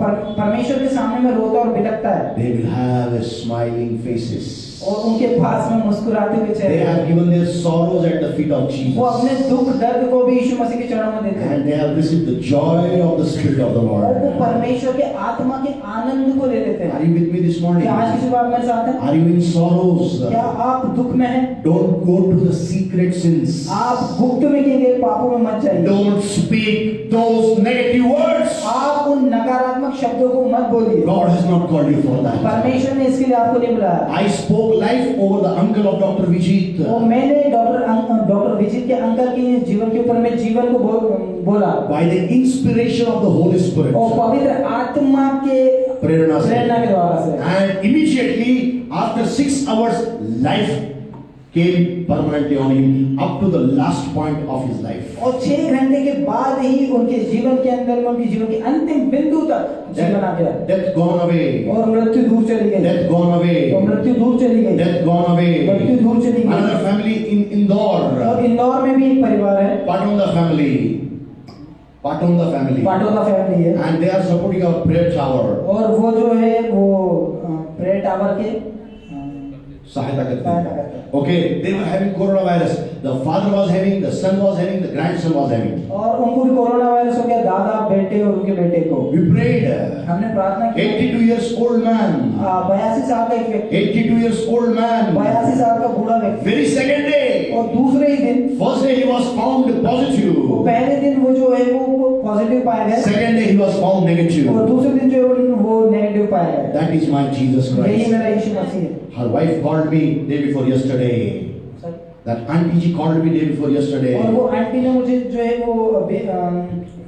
परमेश्वर के सामने में रोता और बिलखता है, they will have a smiling faces. और उनके पास में मुस्कुराते हुए They चेहरे, have given their sorrows at the feet of Jesus. वो अपने दुख दर्द को भी यीशु मसीह के चरणों में देते हैं And they have received the joy of the Spirit of the और वो Lord. परमेश्वर के आत्मा के आनंद को ले लेते Are हैं। you with me this morning? क्या आज की सुबह आप मेरे साथ हैं? Are you in sorrows? क्या आप दुख में हैं? Don't go to the secret sins. आप गुप्त में किए गए पापों में मत जाइए। Don't speak those negative words. आप उन नकारात्मक शब्दों को मत बोलिए। God has not called you for that. परमेश्वर ने इसके लिए आपको नहीं बुलाया। I spoke life over the uncle of Dr. Vijit. तो मैंने डॉक्टर विजित के अंकल के जीवन के ऊपर में जीवन को बोला By the inspiration of the Holy Spirit. और पवित्र आत्मा के प्रेरणा के द्वारा से। And immediately after 6 hours, life came permanently on him up to the last point of his life. और 6 घंटे के बाद ही उनके जीवन के अंदर में उनके जीवन के अंतिम बिंदु तक जीवन आ गया। Death gone away. और मृत्यु दूर चली गई। Death gone away. और मृत्यु दूर चली गई। Death gone away. मृत्यु दूर चली गई। Another family in Indore. और इंदौर में भी एक परिवार है। Patunda family. Patunda family. Patoda family है। And they are supporting our prayer tower. और वो जो है वो प्रेयर टावर के सहायता करते सहायता हैं. करते हैं। Okay, they were having coronavirus. The father was having, the son was having, the grandson was having. और उनको भी कोरोना वायरस हो गया, दादा बेटे और उनके बेटे को। We prayed. हमने प्रार्थना की। 82 years old man. 82 साल का एक व्यक्ति। 82 years old man. 82 साल का बूढ़ा व्यक्ति। Very second day. और दूसरे ही दिन First day he was found positive. पहले दिन वो जो है वो पॉजिटिव पाया गया। Second day he was found negative. और दूसरे दिन जो है वो नेगेटिव पाया गया। That is my Jesus यही Christ. मेरा यीशु मसीह है। Her wife called me day before yesterday. That auntie ji called me day before yesterday. और वो आंटी ने मुझे जो है वो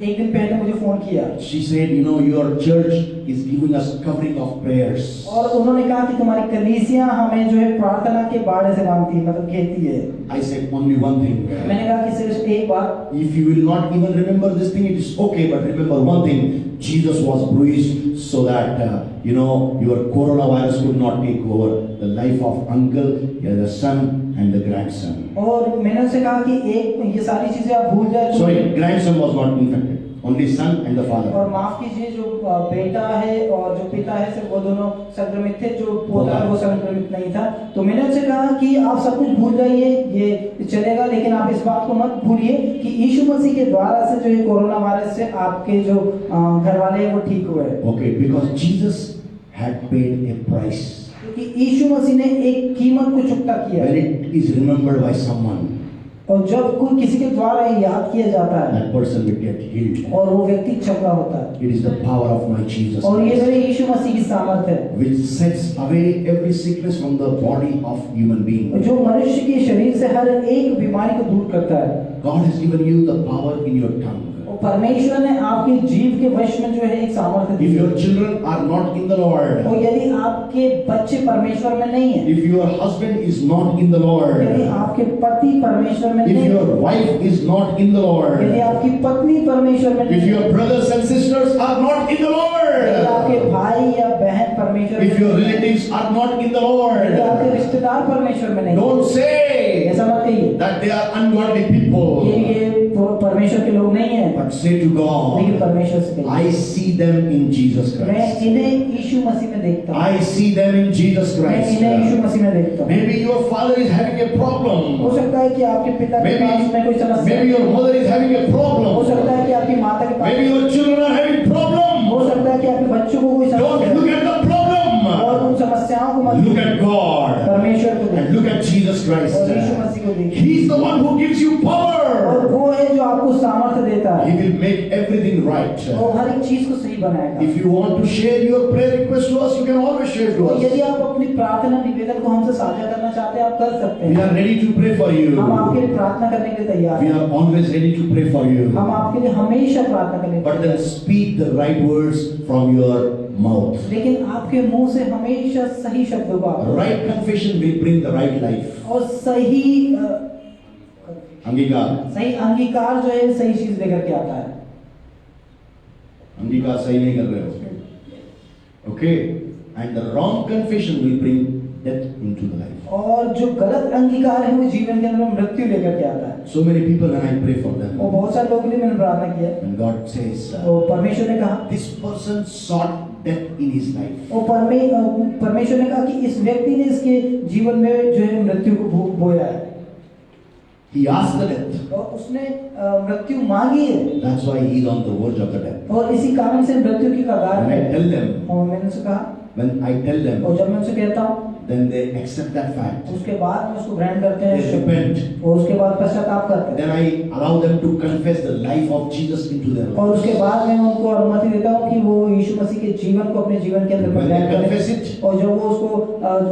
एक दिन पहले मुझे फोन किया। She said, you know, your church is giving us covering of prayers. और उन्होंने कहा कि तुम्हारी कलीसिया हमें जो है प्रार्थना के बाड़े से बांधती है, मतलब घेरती है। I said only one thing. मैंने कहा कि सिर्फ एक बात। If you will not even remember this thing, it is okay. But remember one thing: Jesus was bruised so that you know your coronavirus could not take over the life of uncle, the son, and the grandson. और मैंने उनसे कहा कि एक ये सारी चीजें आप भूल जाए। Sorry, grandson was not infected. Only son and the father. और माफ कीजिए, जो बेटा है और जो पिता है सिर्फ वो दोनों संक्रमित थे, जो पोता है वो संक्रमित नहीं था। तो मैंने उनसे कहा कि आप सब कुछ भूल जाइए, ये चलेगा, लेकिन आप इस बात को मत भूलिए कि यीशु मसीह के द्वारा से जो है कोरोना वायरस से आपके जो घर वाले हैं वो ठीक हुए। Okay, because Jesus had paid a price. क्योंकि यीशु मसीह ने एक कीमत को चुकता किया। When it is remembered by someone, और जब कोई किसी के द्वारा याद किया जाता है, that person will get healed. और वो व्यक्ति चंगा होता है। It is the power of my Jesus और ये Christ, मेरे यीशु मसीह की सामर्थ है, which sets away every sickness from the body of human being. जो मनुष्य के शरीर से हर एक बीमारी को दूर करता है। God has given you the power in your tongue. और परमेश्वर ने आपके जीव के वश में जो है एक सामर्थ्य दी If है। your children are not in the Lord, और यदि आपके बच्चे परमेश्वर में नहीं है, if your husband is not in the यदि Lord, आपके पति परमेश्वर में if नहीं है, your wife is not in the यदि Lord, आपकी पत्नी परमेश्वर में नहीं if है, your brothers and sisters are not in the यदि आपके Lord, भाई या बहन परमेश्वर में if your नहीं है, relatives are not in the यदि आपके Lord, रिश्तेदार परमेश्वर में नहीं है, don't say ऐसा मत कहिए that they are ungodly people, ये परमेश्वर के लोग नहीं है, but say to लेकिन God, परमेश्वर से कहिए। I see them in Jesus मैं Christ. इन्हें यीशु मसीह में देखता हूँ, I see them in Jesus मैं इन्हें यीशु Christ. मसीह में देखता हूँ। Maybe your father is having a हो problem. सकता है कि आपके पिता के पास में कोई समस्या Maybe है, your mother is having a हो problem. सकता है कि आपकी माता के पास, Maybe your children are having हो problem. सकता है कि आपके बच्चों को कोई समस्या Don't look है, at the और problem. उन समस्याओं को मत Look देखिए, at God परमेश्वर को and देखिए look at Jesus और यीशु Christ. मसीह को देखिए। He is the one who gives you और power. वो है जो आपको सामर्थ्य देता है He will make everything right. और हर एक चीज को सही बनाएगा। If you want to share your prayer request to us, you can always share to तो us. यदि आप अपनी प्रार्थना निवेदन को हमसे साझा करना चाहते हैं, आप कर सकते We हैं। are ready to pray for हम आपके you. लिए प्रार्थना करने के लिए तैयार We हैं। are always ready to pray for you. हम आपके लिए हमेशा प्रार्थना करने के But लिए then speak the right words from your mouth. लेकिन आपके मुंह से हमेशा सही शब्दों को आप Right confession will bring the right life. और सही अंगीकार सही अंगीकार जो है सही चीज लेकर के आता है। अंगीकार सही नहीं कर रहे हो. Okay? And the wrong confession will bring death into the life. और जो गलत अंगीकार है वो जीवन के अंदर मृत्यु लेकर के आता है। So many people, when I pray for और them, बहुत सारे लोगों के लिए मैंने प्रार्थना किया है, when God says, तो परमेश्वर ने कहा, this person sought death in his life. और परमेश्वर ने कहा कि इस व्यक्ति ने इसके जीवन में जो है मृत्यु को बोया है, He asked the death. और उसने मृत्यु मांगी है, That's why he is on the verge of the death. और इसी कारण से मृत्यु की कगार When I में tell them, और मैंने उनसे कहा, when I tell them, और जब मैं उनसे कहता हूँ then they accept that fact. उसके बाद में उसको ग्रहण करते They हैं repent. और उसके बाद पश्चाताप करते हैं Then I allow them to confess the life of Jesus into their और lives. उसके बाद मैं उनको अनुमति देता हूँ कि वो यीशु मसीह के जीवन को अपने जीवन के अंदर When they ग्रहण confess करें it, और जब वो उसको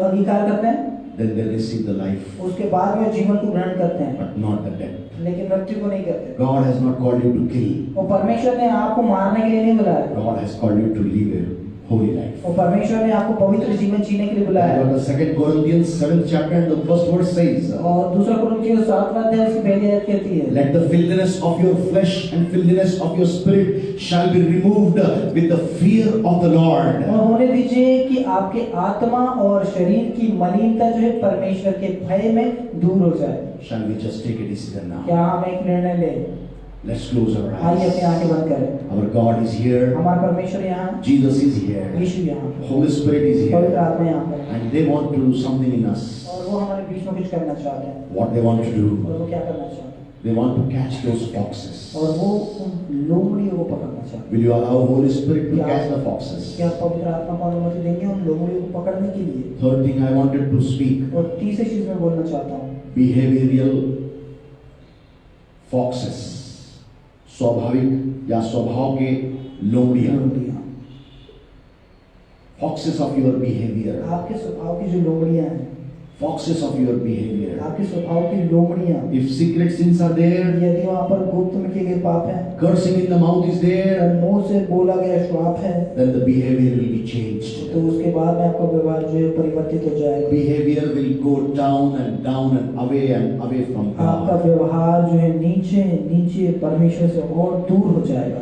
अंगीकार करते हैं then they receive the life, उसके बाद में जीवन को ग्रहण करते हैं but not the death. लेकिन मृत्यु को नहीं करते। God has not called you to kill. और परमेश्वर ने आपको मारने के लिए नहीं बुलाया God has called you to live a holy life. और परमेश्वर ने आपको पवित्र जीवन जीने के लिए बुलाया And what the 2 Corinthians 7th chapter and the first verse says, और दूसरा कुरिन्थियों 7वां अध्याय उसकी पहली आयत कहती है let the filthiness of your flesh and filthiness of your spirit shall be removed with the fear of the Lord. और होने दीजिए कि आपके आत्मा और शरीर की मलिनता जो है परमेश्वर के भय में दूर हो जाए। Shall we just take a decision now? क्या हम एक निर्णय लें? Let's close our आइए अपनी eyes. आंखें बंद करें। Our God is here. हमारा परमेश्वर यहाँ, Jesus is here. यीशु यहाँ, Holy Spirit is पवित्र here. आत्मा यहाँ पर है। And they want to do something in us. और वो हमारे बीच में कुछ करना चाहते हैं। What they want to do? और वो क्या करना चाहते हैं? They want to catch those foxes. और वो उन लोमड़ियों को पकड़ना चाहते हैं। Will you allow Holy Spirit to Yeah. catch the foxes? क्या पवित्र आत्मा को अनुमति देंगे उन लोमड़ियों को पकड़ने के लिए? Third thing I wanted to speak, और तीसरी चीज मैं बोलना चाहता हूँ, behavioral foxes. स्वाभाविक या स्वभाव के लोमड़ियां. लोमड़ियाँ। Foxes of your behavior. आपके स्वभाव की जो लोमड़ियाँ हैं, Foxes of your behavior. आपके स्वभाव की लोमड़ियाँ, If secret sins are there, यदि वहाँ पर गुप्त में किए गए पाप हैं, cursing in the mouth is there, और मुंह से बोला गया श्राप है, then the behavior will be changed. तो उसके बाद में आपका व्यवहार जो है परिवर्तित हो जाएगा। Behavior will go down and away from आपका God. व्यवहार जो है नीचे नीचे परमेश्वर से और दूर हो जाएगा।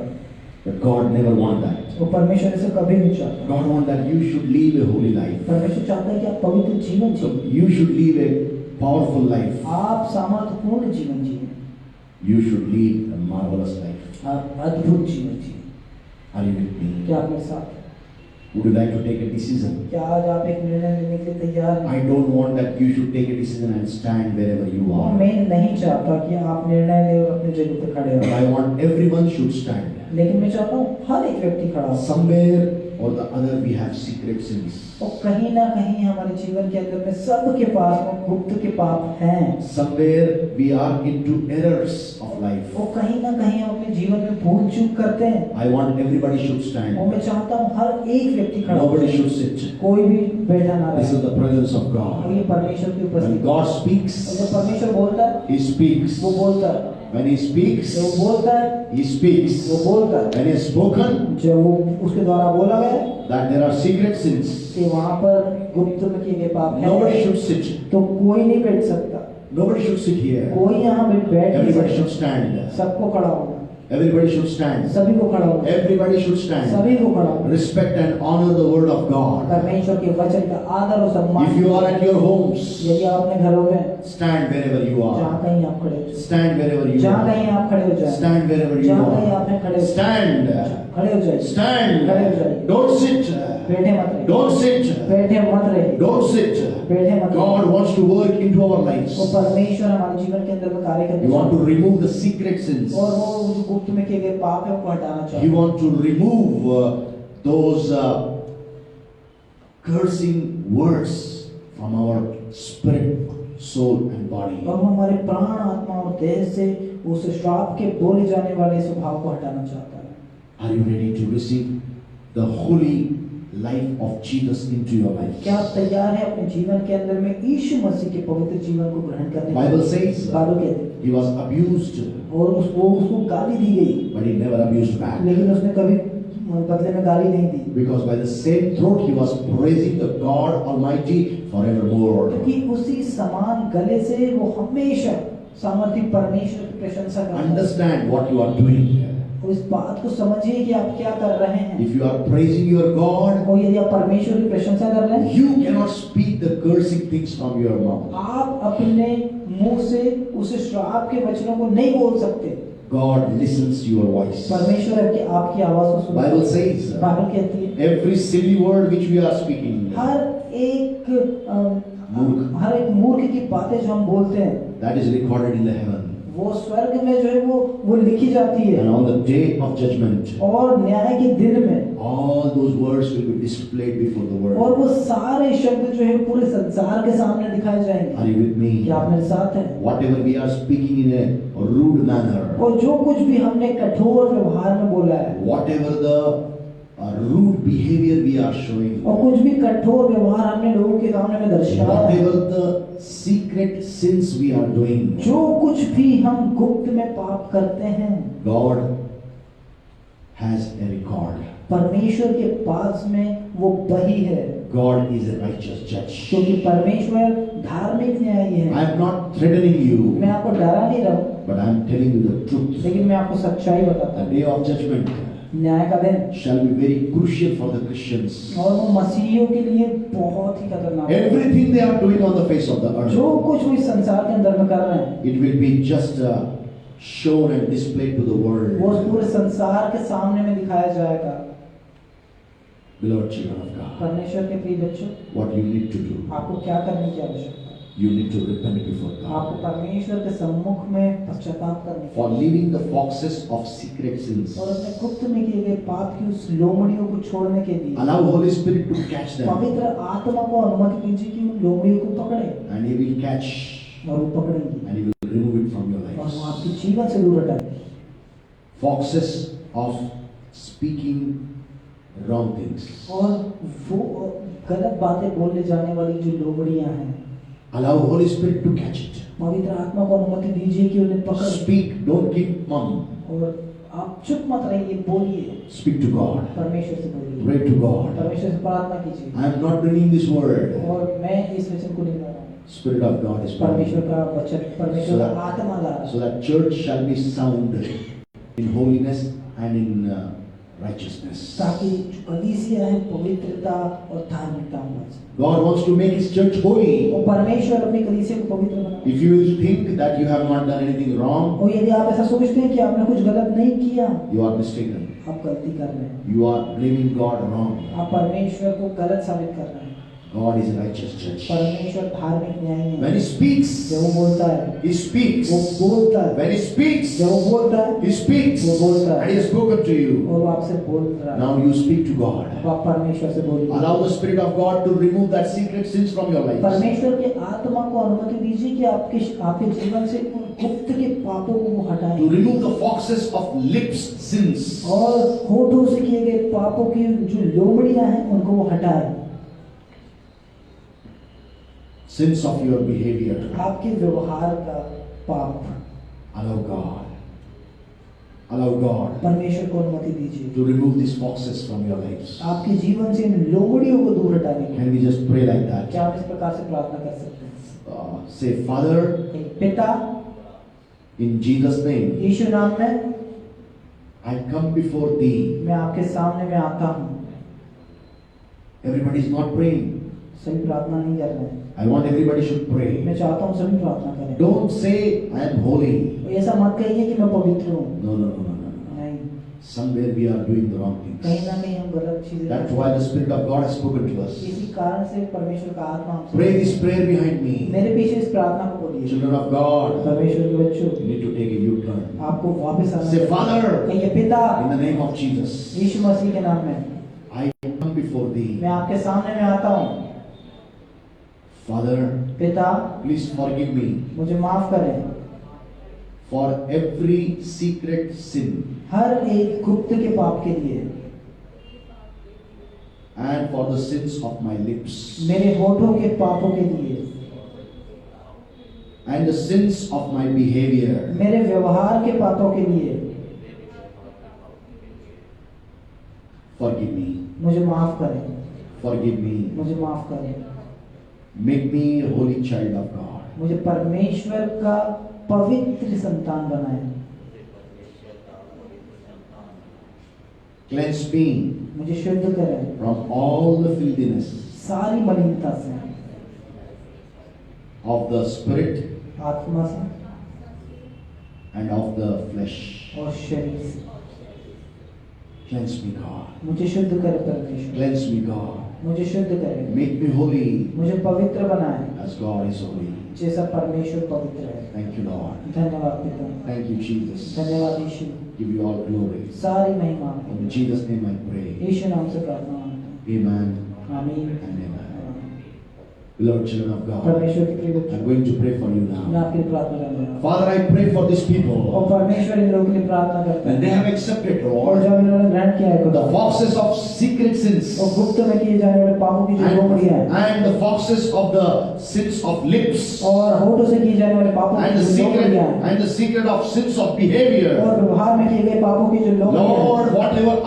But God never want that. वो परमेश्वर से कभी नहीं चाहता। God want that you should live a holy life. परमेश्वर चाहता है कि आप पवित्र जीवन So जिए, you should live a powerful life. आप सामर्थ्यपूर्ण जीवन जिए, You should live a marvelous life. आप अद्भुत जीवन जिए। Are you with me? क्या आप मेरे साथ हैं? Would you like to take a decision? क्या आज आप एक निर्णय लेने के लिए तैयार हैं? I don't want that you should take a decision and stand wherever you और are. मैं नहीं चाहता कि आप निर्णय लें और अपनी जगह पर खड़े But हो, I want everyone should stand. लेकिन मैं चाहता हूँ हर एक व्यक्ति खड़ा हो। Somewhere or the other we have secret sins. और कहीं ना कहीं हमारे जीवन के अंदर में सबके पास वो गुप्त के पाप हैं। Somewhere we are into errors of life. वो कहीं ना कहीं हम अपने जीवन में भूल चूक करते हैं। I want everybody should और stand. मैं चाहता हूँ हर एक व्यक्ति खड़ा हो, Nobody should sit. कोई भी बैठा ना This रहे। is the presence of और God. ये परमेश्वर की When उपस्थिति। God और speaks, जब परमेश्वर बोलता है, He speaks. वो बोलता है। When He speaks, जब वो बोलता है, He speaks. वो बोलता है। When He has spoken जब वो उसके द्वारा बोला गया है that there are secret sins, कि वहाँ पर गुप्त में किए गए पाप nobody हैं, should sit. तो कोई नहीं बैठ सकता। Nobody should sit here. कोई यहाँ बैठ नहीं Everybody should सकता। stand. सबको खड़ा होना, Everybody should stand. सभी को खड़ा होना, Everybody should stand. सभी को खड़ा होना। Respect and honor the word of God. परमेश्वर के वचन का आदर और सम्मान। If you are at your homes, यदि आप अपने घरों में stand wherever you जहाँ are. कहीं आप खड़े हो, Stand wherever you जहाँ are. कहीं आप खड़े हो जाए, Stand wherever you जहाँ कहीं आप are. खड़े हो, Stand. खड़े हो जाए, Stand. खड़े हो जाए, Don't sit. बैठे मत रहिए, Don't sit. बैठे मत रहिए, Don't sit. बैठे मत God रहिए। wants to work into our lives. वो परमेश्वर हमारे जीवन के अंदर में कार्य He करना wants to चाहता remove the secret sins. है और वो जो गुप्त में किए गए पाप है उनको हटाना चाहता He है। wants to remove those cursing words from our spirit, soul and body. और वो हमारे प्राण, आत्मा और देह से उस श्राप के बोले जाने वाले स्वभाव को हटाना चाहता है। Are you ready to receive the holy life of Jesus into your life? क्या आप तैयार हैं अपने जीवन के अंदर में यीशु मसीह के पवित्र जीवन को ग्रहण करने के Bible लिए? says बाइबल कहते हैं he was abused, और उसको गाली दी गई, but he never abused back. लेकिन उसने कभी बदले में गाली नहीं दी, Because by the same throat he was praising the God Almighty forevermore. क्योंकि उसी समान गले से वो हमेशा सामर्थी परमेश्वर की प्रशंसा करता है। Understand what you are doing. और इस बात को समझिए कि आप क्या कर रहे हैं। If you are praising your God, और यदि आप परमेश्वर की प्रशंसा कर रहे हैं, you cannot speak the cursing things from your mouth. आप अपने मुंह से उस श्राप के वचनों को नहीं बोल सकते। God listens to your voice. परमेश्वर आपकी आवाज को सुनता है। Bible says बाइबल कहती है every silly word which we are speaking, हर एक मूर्ख की बातें जो हम बोलते हैं that is recorded in the heaven. वो स्वर्ग में जो है वो लिखी जाती है, And on the day of judgment, और न्याय के दिन में all those words will be displayed before the और world. वो सारे शब्द जो है पूरे संसार के सामने दिखाए जाएंगे। Are you with me? क्या आप मेरे साथ हैं? Whatever we are speaking in a rude manner, और जो कुछ भी हमने कठोर व्यवहार में बोला है, whatever the rude behavior we are showing, और कुछ भी कठोर व्यवहार हमने लोगों के सामने में दर्शाया है, whatever the secret sins we are doing, जो कुछ भी हम गुप्त में पाप करते हैं, God has a record. परमेश्वर के पास में वो बही है, God is a righteous judge. क्योंकि परमेश्वर धार्मिक न्यायी I है। am not threatening you, मैं आपको डरा नहीं रहा हूँ, but I am telling you the truth. लेकिन मैं आपको सच्चाई बताता The हूँ। day of judgment न्याय का दिन shall be very crucial for the Christians. और वो मसीहियों के लिए बहुत ही खतरनाक है। Everything they are doing on the face of the earth, जो कुछ वो इस संसार के अंदर में कर रहे हैं, it will be just shown and displayed to the वो world. पूरे संसार के सामने में दिखाया जाएगा। Beloved children of God, परमेश्वर के प्रिय बच्चों, what you need to do, आपको क्या करने की आवश्यकता है? you need to repent before आपको God परमेश्वर के सम्मुख में पश्चाताप करने की for leaving the foxes of secret sins. और अपने गुप्त में किए गए पाप की उस लोमड़ियों को छोड़ने के लिए Allow Holy Spirit to catch them, पवित्र आत्मा को अनुमति दीजिए कि उन लोमड़ियों को पकड़े, and He will catch और वो पकड़ेंगी and He will remove it from your और वो lives. आपके जीवन से दूर हटाएंगे। Foxes of speaking wrong things. और वो गलत बातें बोलने जाने वाली जो लोमड़ियां हैं, Allow Holy Spirit to catch it. पवित्र आत्मा को अनुमति दीजिए कि उन्हें पकड़े Speak, don't keep mum. और आप चुप मत रहिए, बोलिए, Speak to God. परमेश्वर से बोलिए, Pray to God. परमेश्वर से प्रार्थना कीजिए। I am not bringing this word. और मैं इस वचन को नहीं ला रहा हूँ, Spirit of God is परमेश्वर coming. का वचन, परमेश्वर का आत्मा ला रहा है, So that church shall be sound in holiness and in righteousness. ताकि जो कलीसिया है पवित्रता और धार्मिकता में। God wants to make His church holy. और परमेश्वर अपनी कलीसिया को पवित्र बनाए। If you will think that you have not done anything wrong, और यदि आप ऐसा सोचते हैं कि आपने कुछ गलत नहीं किया, you are mistaken. आप गलती कर रहे हैं, You are blaming God wrong. आप परमेश्वर को गलत साबित कर रहे हैं। God is a righteous judge. परमेश्वर धार्मिक न्यायी When है। He speaks, जब वो बोलता है, He speaks. वो बोलता है, When He speaks, जब वो बोलता है, He speaks. वो बोलता है, And He has spoken to you. और वो आपसे बोल रहा है। Now you speak to God. अब आप परमेश्वर से बोलिए। Allow the Spirit of God to remove that secret sins from your life. परमेश्वर के आत्मा को अनुमति दीजिए कि आपके जीवन से उन गुप्त के पापों को वो हटाए To remove the foxes of lips sins. और होठों से किए गए पापों की जो लोमड़ियां हैं उनको वो हटाए। Sins of your behavior. आपके व्यवहार का पाप Allow God. Allow God परमेश्वर को अनुमति दीजिए to remove these foxes from your lives. आपके जीवन से इन लोमड़ियों को दूर हटाने के लिए। Can we just pray like that? क्या आप इस प्रकार से प्रार्थना कर सकते हैं? Say, Father, एक पिता, in Jesus' name, यीशु नाम में I come before Thee. मैं आपके सामने में आता हूँ। Everybody is not praying. सभी प्रार्थना नहीं कर रहे हैं। I want everybody should pray. मैं चाहता हूँ सभी प्रार्थना करें। Don't say I am holy. ऐसा मत कहिए कि मैं पवित्र हूँ। No, no, no, no, no, no. नहीं, Somewhere we are doing the wrong कहीं things. ना कहीं हम गलत चीजें That's करते why हैं। the Spirit of God has spoken to us. इसी कारण से परमेश्वर का आत्मा हमसे Pray this prayer behind me. मेरे पीछे इस प्रार्थना को बोलिए। Children of God, परमेश्वर के बच्चों, you need to take a U-turn. आपको वापस आना Say, चाहिए। Father, कहिए पिता, in the name of Jesus, यीशु मसीह के नाम में I come before Thee. मैं आपके सामने में आता हूँ। Father, पिता, please forgive me मुझे माफ करें for every secret sin हर एक गुप्त के पाप के लिए, and for the sins of my lips मेरे होठों के पापों के लिए, and the sins of my behavior. मेरे व्यवहार के पापों के लिए Forgive me. मुझे माफ करें, Forgive me. मुझे माफ करें। Make me a holy child of God. मुझे परमेश्वर का पवित्र संतान बनाए। Cleanse me मुझे शुद्ध करें from all the filthiness सारी मलिनता से, of the spirit आत्मा से and of the flesh. और शरीर से। Cleanse me, God. मुझे शुद्ध करे परमेश्वर, Cleanse me, God. मुझे शुद्ध करे, Make me holy मुझे पवित्र बनाए as God is holy. जैसा परमेश्वर पवित्र है। Thank you, Lord. धन्यवाद पिता, Thank you, Jesus. धन्यवाद यीशु, Give you all glory. सारी महिमा In Jesus' name I pray. यीशु नाम से प्रार्थना मांगता Amen हूं। आमीन। and amen. Beloved children of God, परमेश्वर के प्रिय I'm बच्चों, going to pray for you मैं now. आपके लिए प्रार्थना करने वाला हूं। Father, I pray for these और people. परमेश्वर इन लोगों के लिए प्रार्थना करता And है, they have accepted, और Lord, जब इन्होंने ग्रहण किया है खुदा, the foxes of secret sins और गुप्त में किए जाने वाले पापों की जो लोमड़ियां हैं, and the foxes of the sins of lips और होठों से किए जाने वाले पापों and की the जो लोमड़ियां हैं, and the secret of sins of behavior. और व्यवहार में किए गए पापों की जो लोमड़ियां हैं, Lord, whatever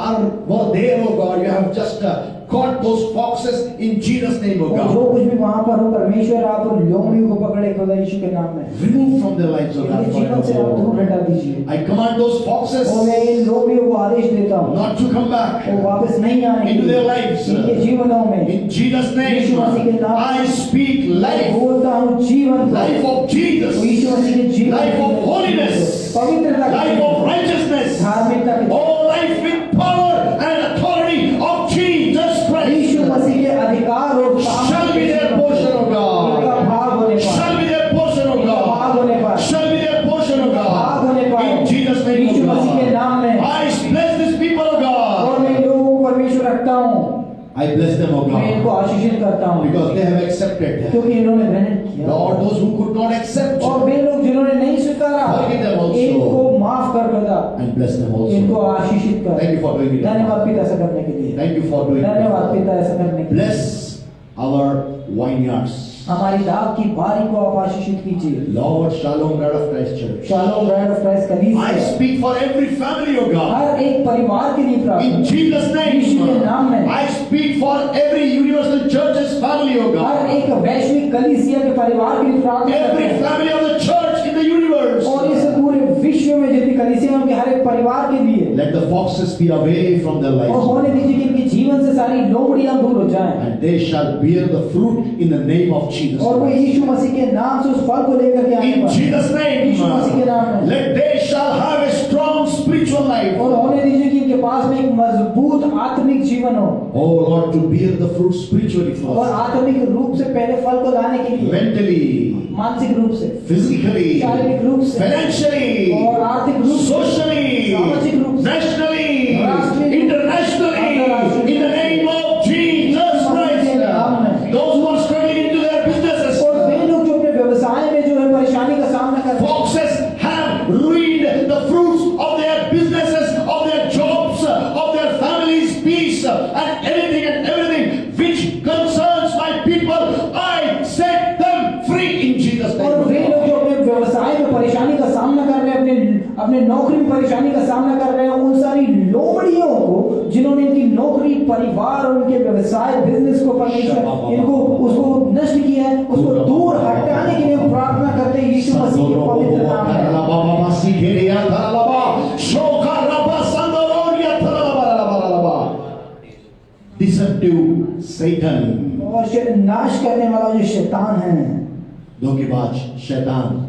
were there, oh God, you have just caught those foxes in Jesus' name, oh और जो God. कुछ भी वहां पर हो परमेश्वर आप उन लोमड़ियों को पकड़े खुदा यीशु के नाम में, Remove from their lives, oh इनके जीवन से आप दूर God. हटा दीजिए। I command those foxes और मैं इन लोमड़ियों को आदेश देता हूँ not to come back वो वापस नहीं आने into their lives. इनके जीवनों में। In Jesus' name, यीशु मसीह के नाम I speak मैं life, बोलता हूँ जीवन को, life of Jesus, यीशु मसीह के जीवन life of holiness, पवित्रता की, life of righteousness, धार्मिकता की, oh, life with power and authority of Jesus Yeshu Christ. मसीह के अधिकार और सामर्थ्य Shall be their portion, oh इनका God. भाग होने पर, Shall be their portion, oh इनका भाग God. होने पर, Shall be their portion, oh भाग होने God. पर, In Jesus' name, Yeshu oh मसीह के God. नाम में, I bless these people, oh God. और मैं इन लोगों को परमेश्वर रखता हूँ, I bless them, oh मैं इनको God, आशीषित करता हूँ, because they have accepted. क्योंकि इन्होंने ग्रहण किया। Lord, those who could not accept, और वे लोग जिन्होंने नहीं स्वीकारा, Forgive them also. इनको माफ कर खुदा, and bless them इनको also. आशीषित कर। Thank you for doing it. धन्यवाद पिता ऐसा करने के लिए, Thank you for doing धन्यवाद it. पिता ऐसा करने के लिए। Bless our vineyards. हमारी दाग की बारी को आप आशीषित कीजिए। Lord, Shalom, God of Christ Church. Shalom bride of Christ I कलीसिया, speak for every family, oh God. हर एक परिवार के लिए In प्रार्थना, Jesus' यीशु के name. नाम में, I speak for every universal church's family, oh her God. एक वैश्विक कलीसिया के परिवार के लिए प्रार्थना करते Every हैं। family of the church in the universe. और इस पूरे विश्व में जितनी कलीसिया हैं, उनके हर एक परिवार के लिए, Let the foxes be away from their और lives. होने दीजिए कि इनके जीवन से सारी लोमड़ियां दूर हो जाएं, And they shall bear the fruit in the name of Jesus और वो Christ. यीशु मसीह के नाम से उस फल को लेकर के आने In पर, Jesus' name, यीशु मसीह के नाम में, let they shall have a strong spiritual life. और होने दीजिए कि इनके पास में एक मजबूत आत्मिक जीवन हो, Oh Lord, to bear the fruit spiritually और first, आत्मिक रूप से पहले फल को लाने के लिए, mentally, मानसिक रूप से, physically, शारीरिक रूप से, financially, और आर्थिक रूप से, socially, सामाजिक रूप से, nationally, राष्ट्रीय, internationally, अंतर्राष्ट्रीय, in the name of Jesus Christ. Those who are struggling into their businesses, और वे लोग जो अपने व्यवसाय में जो है परेशानी का सामना कर रहे हैं, foxes have ruined the fruits of their businesses, of their jobs, of their families' peace, and everything which concerns my people. I set them free in Jesus' और वे name. लोग जो अपने व्यवसाय में परेशानी का सामना कर रहे हैं, अपने नौकरी में परेशानी का सामना कर रहे हैं, उन सारी लोमड़ियों को जिन्होंने इनकी नौकरी, परिवार और उनके व्यवसाय, बिजनेस को परमेश्वर इनको उसको नष्ट किया है, उसको दूर हटाने के लिए हम प्रार्थना करते हैं यीशु मसीह के पवित्र नाम में। Deceptive Satan, और नाश करने वाला जो शैतान है, धोखेबाज शैतान,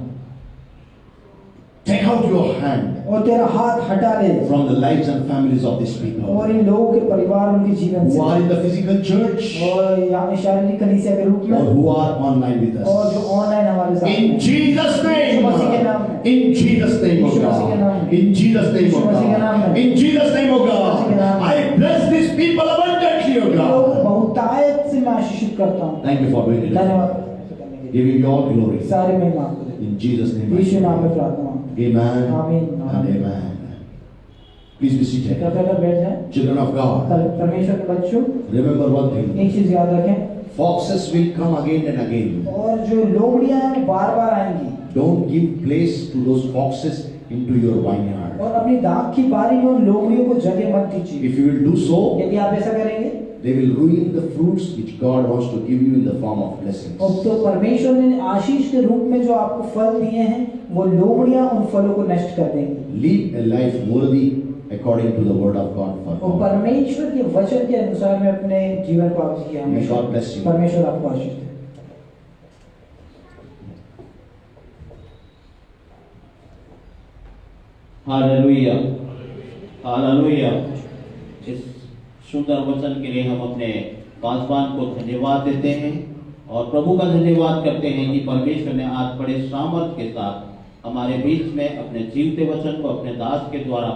take out your hand और तेरा हाथ हटा ले, from the lives and families of these people और इन लोगों के परिवार, उनके जीवन who से, are in the physical church और यहाँ में शारीरिक कलीसिया के रूप or में, who are online with और us. जो ऑनलाइन हमारे साथ In हैं। Jesus' name, यीशु मसीह के नाम में, in Jesus' name, oh यीशु मसीह के नाम God, में, in Jesus' name, Yeshu oh मसीह के नाम God, में, in Jesus' name, oh यीशु मसीह के नाम God, में, I bless these people abundantly, oh इन लोगों को God. बहुतायत से मैं आशीषित करता हूँ। Thank you for doing it. धन्यवाद करने के लिए। Giving you all glory. सारी महिमा आपको देते In Jesus' name, हैं। I यीशु नाम pray. में प्रार्थना मांगते हैं। Amen आमीन। and amen. Please be seated. कृपया कर बैठ जाएं। Children of God, परमेश्वर के बच्चों, remember one thing. एक चीज याद रखें, Foxes will come again and again. और जो लोमड़ियां हैं वो बार बार आएंगी, Don't give place to those foxes into your vineyard. और अपनी दाग की बारी में उन लोमड़ियों को जगह मत दीजिए। If you will do so, यदि आप ऐसा करेंगे, they will ruin the fruits which God wants to give you in the form of blessings. और तो परमेश्वर ने आशीष के रूप में जो आपको फल दिए हैं, वो लोमड़ियां उन फलों को नष्ट कर देंगी। Live a life worthy according to the word of God for और God. परमेश्वर के वचन के अनुसार में अपने जीवन को आप जिए। May God bless you. परमेश्वर आपको आशीष दे। Hallelujah, hallelujah. इस सुंदर वचन के लिए हम अपने पासवान को धन्यवाद देते हैं और प्रभु का धन्यवाद करते हैं कि परमेश्वर ने आज बड़े सामर्थ के साथ हमारे बीच में अपने जीवते वचन को अपने दास के द्वारा